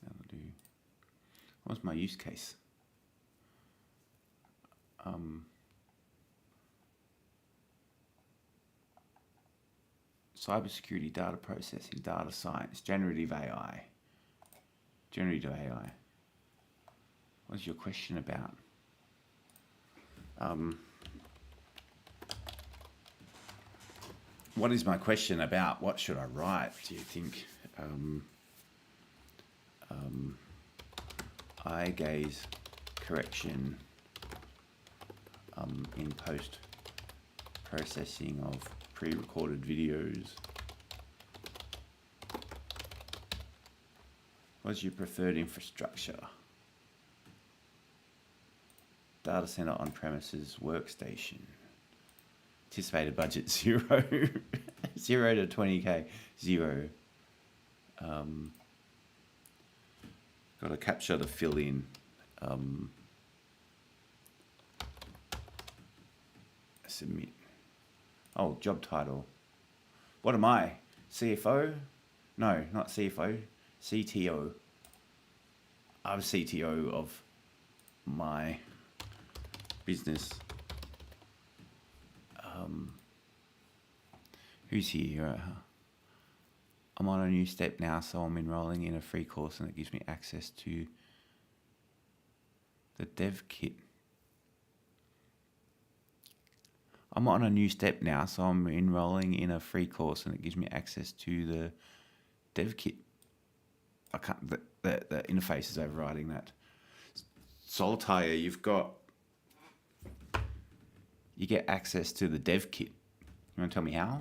Speaker 1: That'll do. What's my use case? Cybersecurity, data processing, data science, generative AI. Generative AI. What's your question about? What is my question about? What should I write, do you think? Eye gaze correction in post-processing of pre-recorded videos. What's your preferred infrastructure? Data center on-premises workstation. Anticipated budget 0. 0 to 20k. 0. Got to capture the fill in. Submit. Oh, job title. What am I? CFO? No, not CFO. CTO. I'm CTO of my business. Who's here? I'm on a new step now, so I'm enrolling in a free course and it gives me access to the dev kit. I'm on a new step now, so I'm enrolling in a free course and it gives me access to the dev kit. I can't, the interface is overriding that. Solitaire, you get access to the dev kit. You want to tell me how?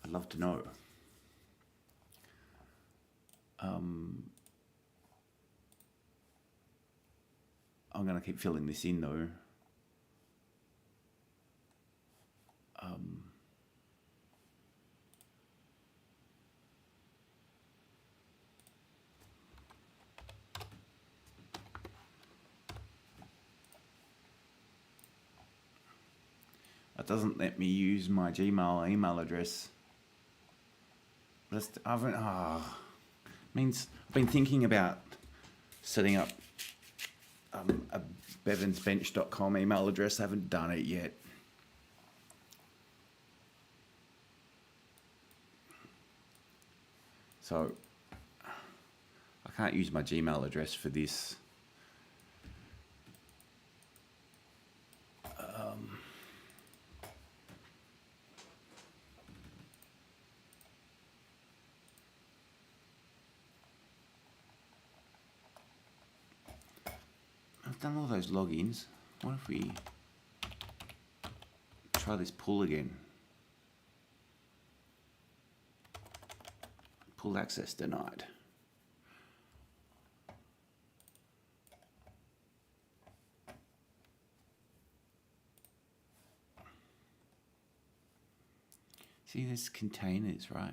Speaker 1: I'd love to know. I'm going to keep filling this in though. It doesn't let me use my Gmail email address. Means I've been thinking about setting up a bevansbench.com email address. I haven't done it yet. So I can't use my Gmail address for this. done all those logins. What if we try this pull again? Pull access denied. See, there's containers, right?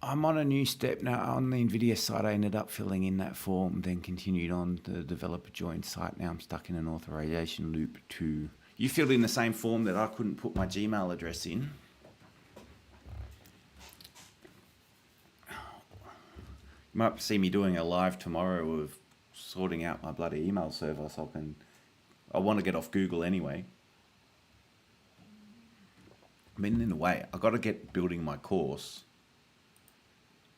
Speaker 1: I'm on a new step now. On the NVIDIA site, I ended up filling in that form, then continued on the developer joined site. Now I'm stuck in an authorization loop to... You filled in the same form that I couldn't put my Gmail address in. You might see me doing a live tomorrow of sorting out my bloody email server so I want to get off Google anyway. I mean, in a way, I got to get building my course.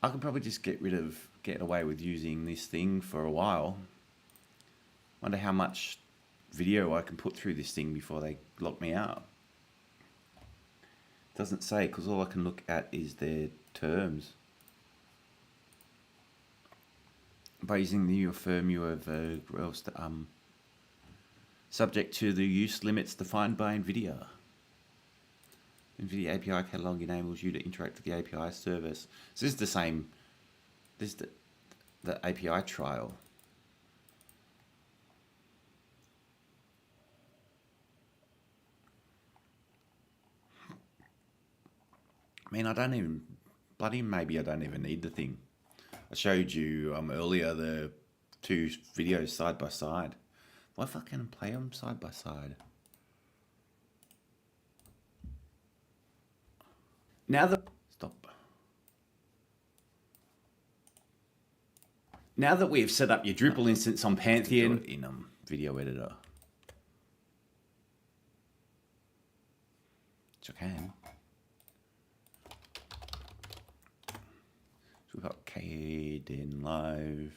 Speaker 1: I could probably just get away with using this thing for a while. Wonder how much video I can put through this thing before they lock me out. Doesn't say, because all I can look at is their terms. By using the firm you have subject to the use limits defined by NVIDIA. NVIDIA API catalog enables you to interact with the API service. So this is the same. This is the API trial. I mean, maybe I don't even need the thing. I showed you earlier the two videos side by side. What if I can play them side by side? Stop. Now that we've set up your Drupal instance on Pantheon in video editor, which I can. So we've got Kaden live.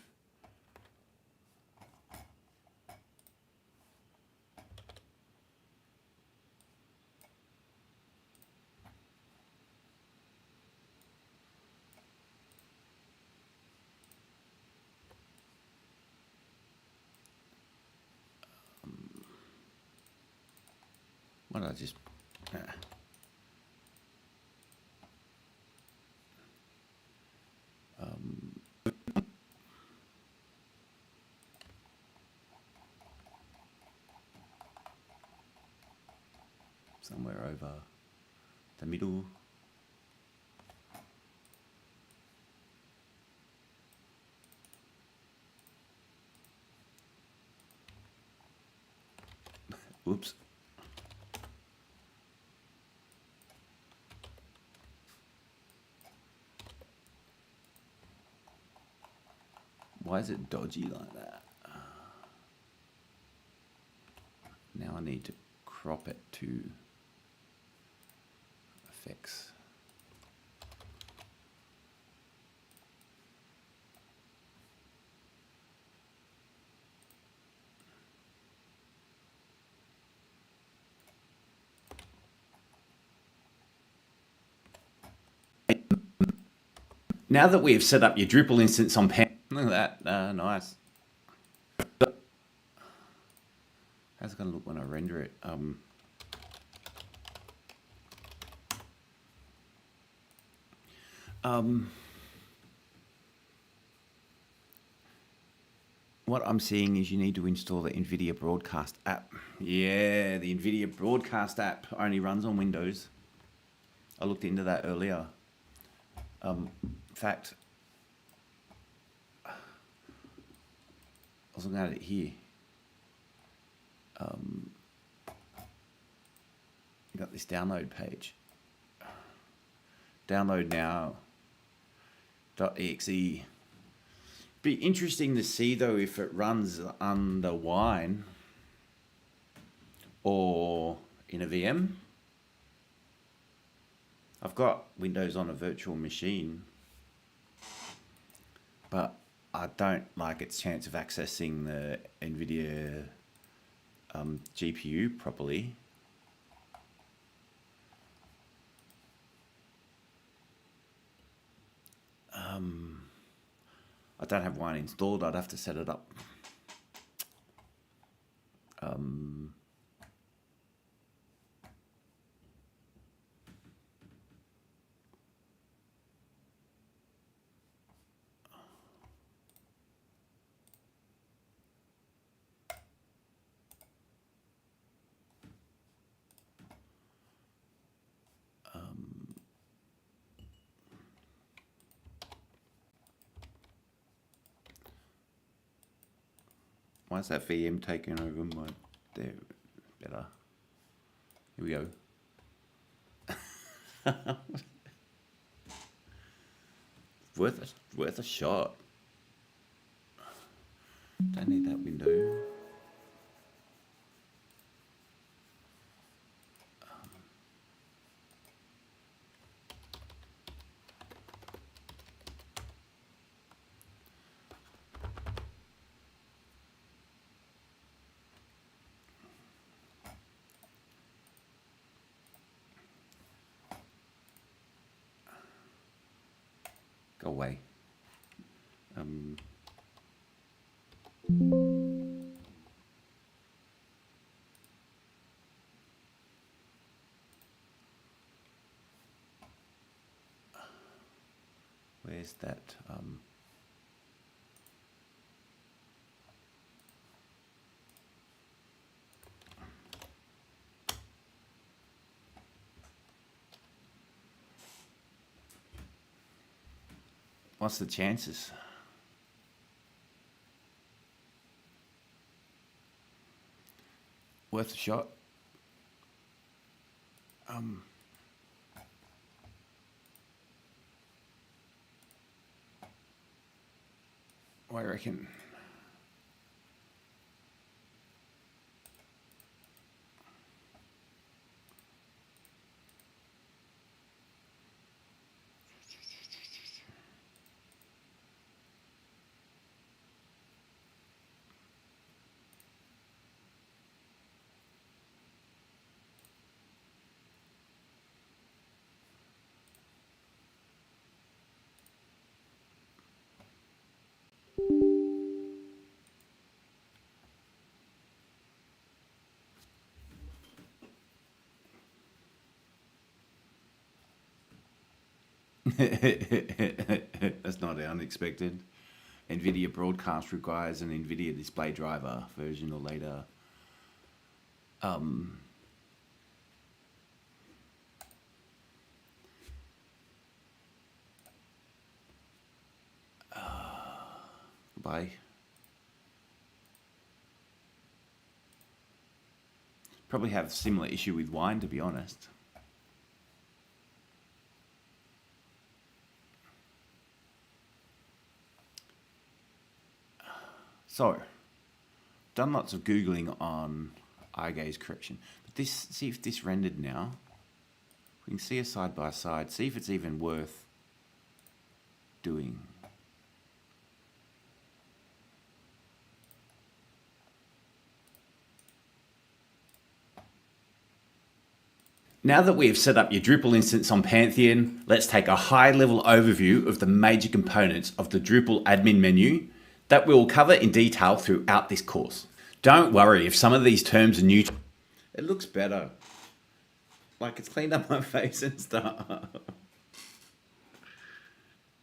Speaker 1: Why don't I just... somewhere over the middle. Whoops. Why is it dodgy like that? Now I need to crop it to effects. Now that we have set up your Drupal instance on Pan, look at that, nice. How's it going to look when I render it? What I'm seeing is you need to install the NVIDIA Broadcast app. Yeah, the NVIDIA Broadcast app only runs on Windows. I looked into that earlier. In fact, I was looking at it here. You got this download page. Download now. .exe. Be interesting to see though if it runs under Wine or in a VM. I've got Windows on a virtual machine, but I don't like its chance of accessing the NVIDIA GPU properly. I don't have Wine installed. I'd have to set it up. Why is that VM taking over my... There, better. Here we go. Worth a shot. Don't need that window. Go away. Where's that? What's the chances? Worth a shot. What do you reckon? That's not unexpected. NVIDIA broadcast requires an NVIDIA display driver version or later. Goodbye. Probably have a similar issue with Wine, to be honest. So, done lots of Googling on eye gaze correction. But this, see if this rendered now. We can see a side by side, see if it's even worth doing. Now that we have set up your Drupal instance on Pantheon, let's take a high-level overview of the major components of the Drupal admin menu that we will cover in detail throughout this course. Don't worry if some of these terms are new. It looks better. Like it's cleaned up my face and stuff.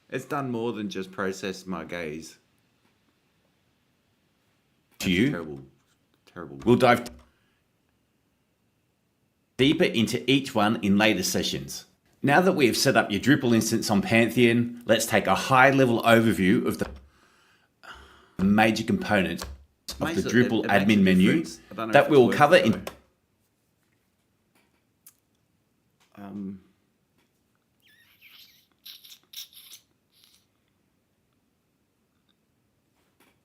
Speaker 1: It's done more than just process my gaze. To you? Terrible. Terrible. We'll dive deeper into each one in later sessions. Now that we have set up your Drupal instance on Pantheon, let's take a high-level overview of the major components of the Drupal admin menu that we'll cover in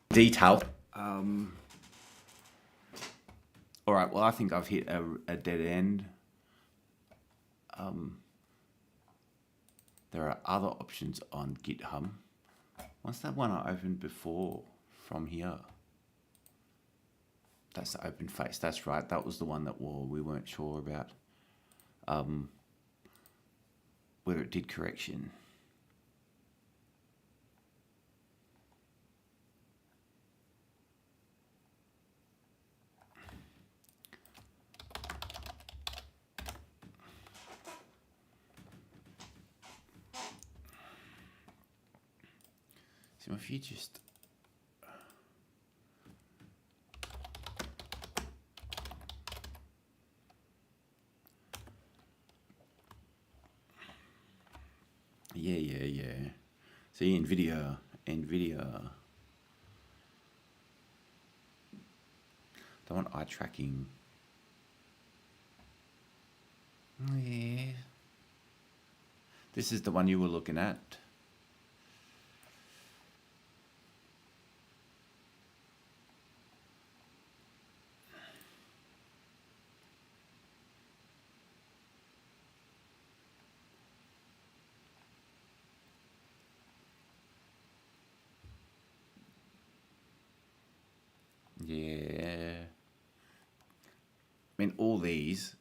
Speaker 1: detail. All right, well, I think I've hit a dead end. There are other options on GitHub. What's that one I opened before from here? That's the open face. That's right. That was the one that we weren't sure about whether it did correction. So if you just yeah. See, NVIDIA. Don't want eye tracking. Yeah. This is the one you were looking at. Yeah. I mean, all this,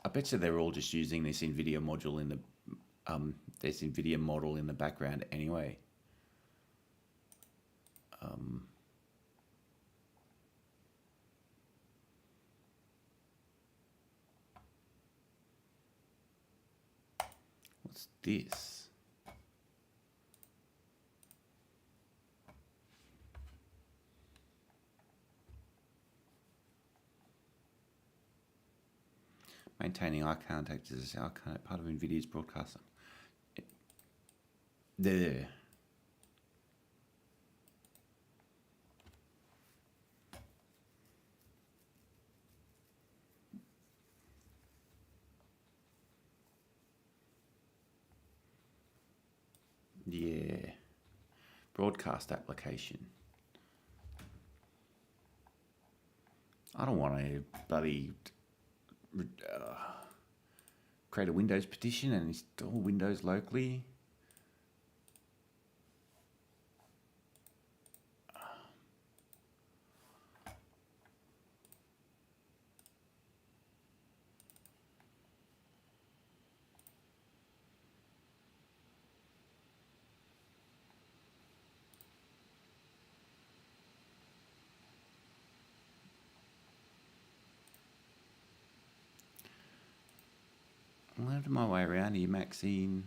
Speaker 1: I bet you they're all just using this NVIDIA module in the, this NVIDIA model in the background anyway. What's this? Maintaining eye contact is part of NVIDIA's broadcast. There. Yeah. Broadcast application. I don't want to bloody create a Windows partition and install Windows locally. I'm going to my way around here, Maxine.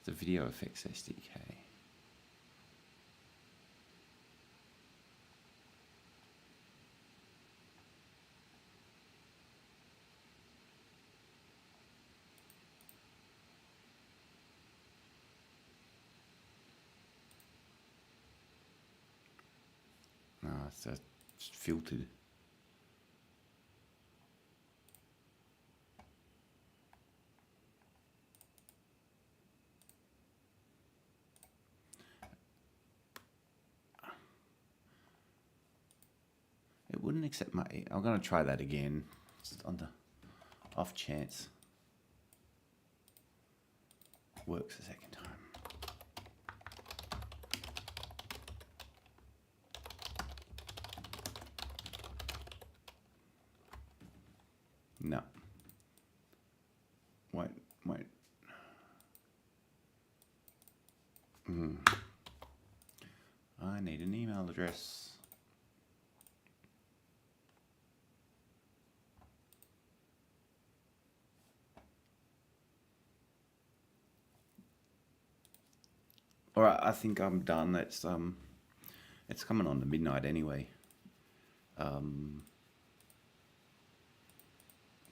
Speaker 1: The video effects SDK. No, it's just filtered. It wouldn't accept my... I'm going to try that again. Just on the off chance. Works a second time. No. Wait. I need an email address. All right, I think I'm done. It's coming on to midnight anyway.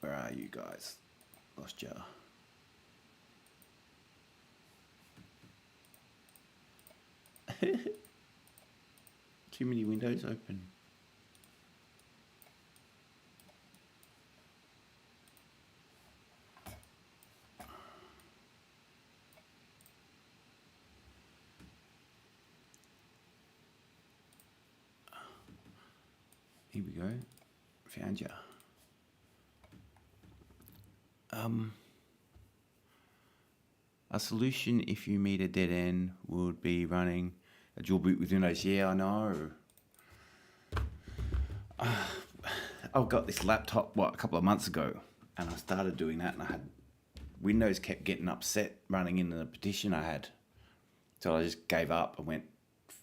Speaker 1: Where are you guys? Lost ya. Too many windows open. Here we go. Found ya. A solution if you meet a dead end would be running a dual boot with Windows. Yeah, I know. I got this laptop, a couple of months ago, and I started doing that, and Windows kept getting upset running in the partition I had. So I just gave up and went,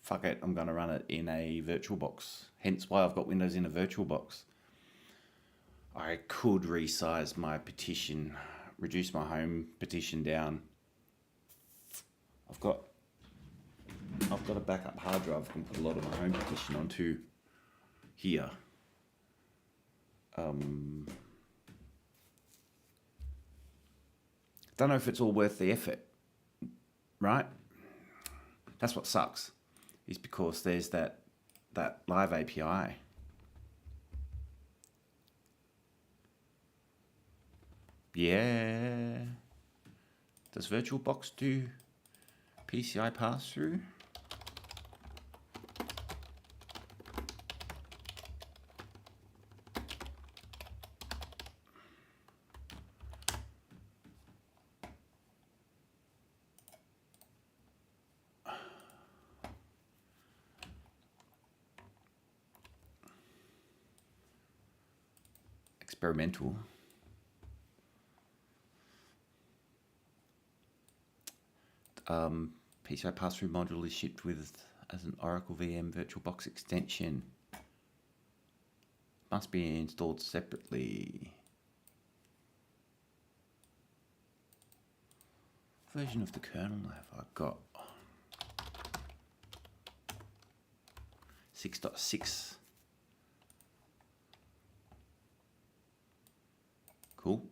Speaker 1: fuck it, I'm going to run it in a VirtualBox. Hence why I've got Windows in a VirtualBox. I could resize my partition, reduce my home partition down. I've got a backup hard drive I can put a lot of my home partition onto here. Don't know if it's all worth the effort, right? That's what sucks, is because there's that live API. Yeah. Does VirtualBox do PCI pass-through? Experimental. PCI pass-through module is shipped with as an Oracle VM VirtualBox extension. Must be installed separately. What version of the kernel have I got? 6.6. Cool.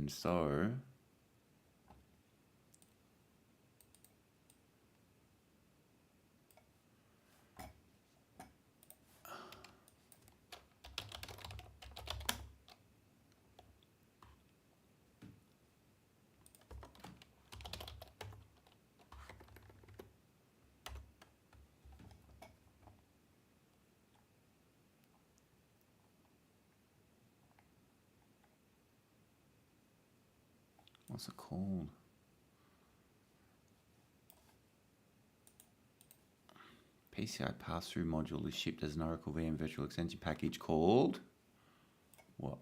Speaker 1: So what's it called? PCI pass-through module is shipped as an Oracle VM virtual extension package called what?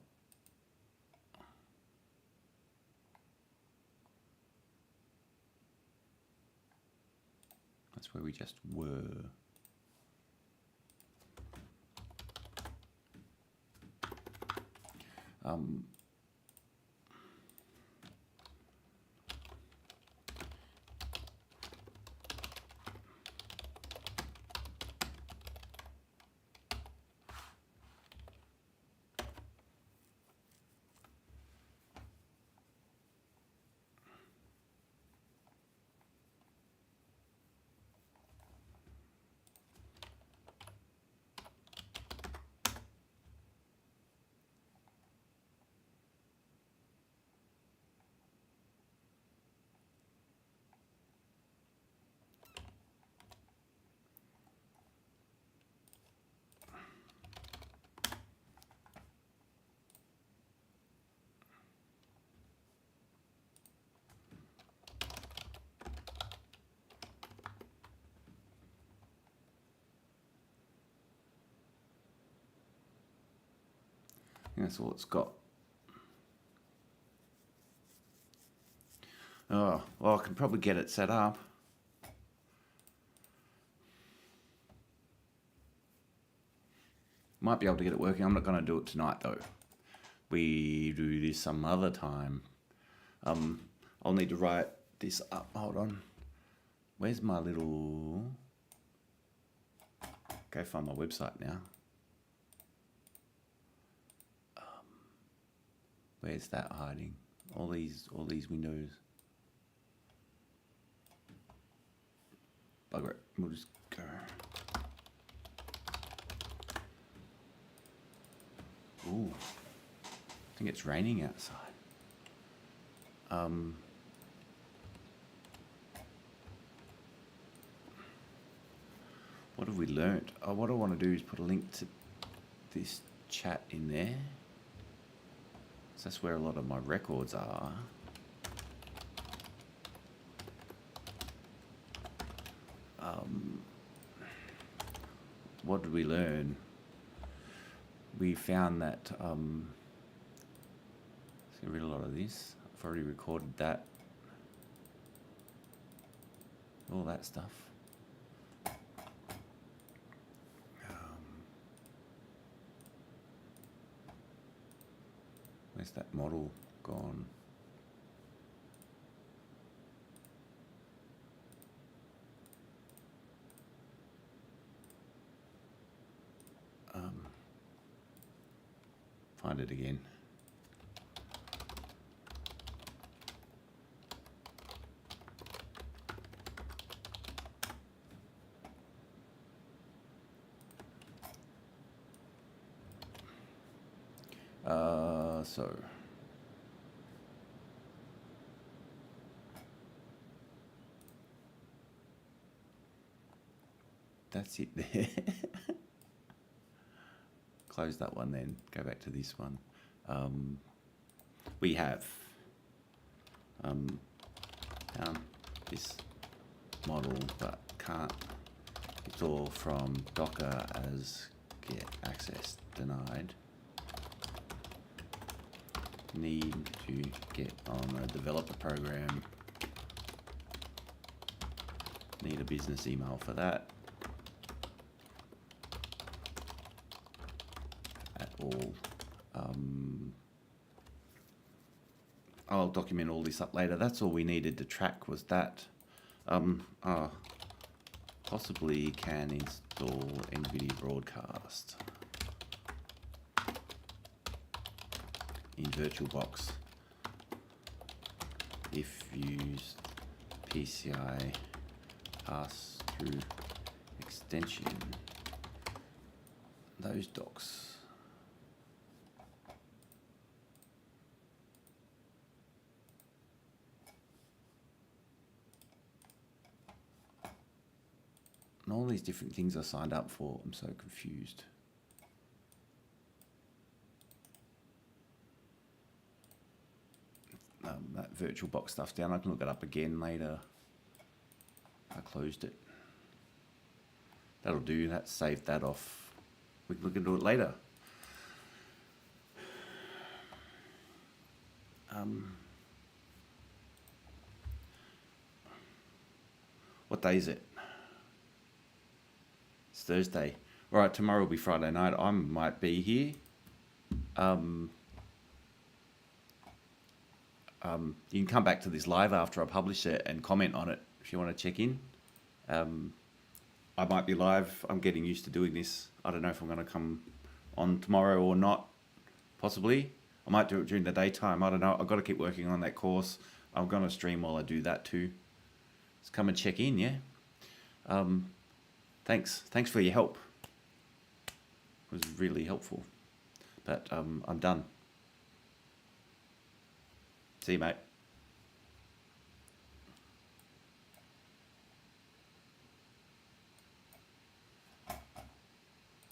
Speaker 1: That's where we just were. I think that's all it's got. Oh, well, I can probably get it set up. Might be able to get it working. I'm not going to do it tonight, though. We do this some other time. I'll need to write this up. Hold on. Where's my little... Go find my website now. Where's that hiding? All these windows. Bugger it. We'll just go. Ooh. I think it's raining outside. What have we learnt? Oh, what I want to do is put a link to this chat in there. So that's where a lot of my records are. What did we learn? We found that, let's get rid of a lot of this. I've already recorded that. All that stuff. Where's that model gone? Find it again. So that's it there. Close that one then, go back to this one. We have found this model, but can't install from Docker as get access denied. Need to get on a developer program. Need a business email for that. At all. I'll document all this up later. That's all we needed to track was that. Possibly can install NVIDIA Broadcast in VirtualBox if used PCI pass-through extension. Those docs. And all these different things I signed up for, I'm so confused. That VirtualBox stuff down, I can look it up again later. I closed it. That'll do, that saved that off. We can look into it later. What day is it? It's Thursday. Right, tomorrow will be Friday night. I might be here. You can come back to this live after I publish it and comment on it if you want to check in. I might be live. I'm getting used to doing this. I don't know if I'm going to come on tomorrow or not. Possibly. I might do it during the daytime. I don't know. I've got to keep working on that course. I'm going to stream while I do that too. Just come and check in, yeah? Thanks for your help. It was really helpful. But I'm done. See you, mate.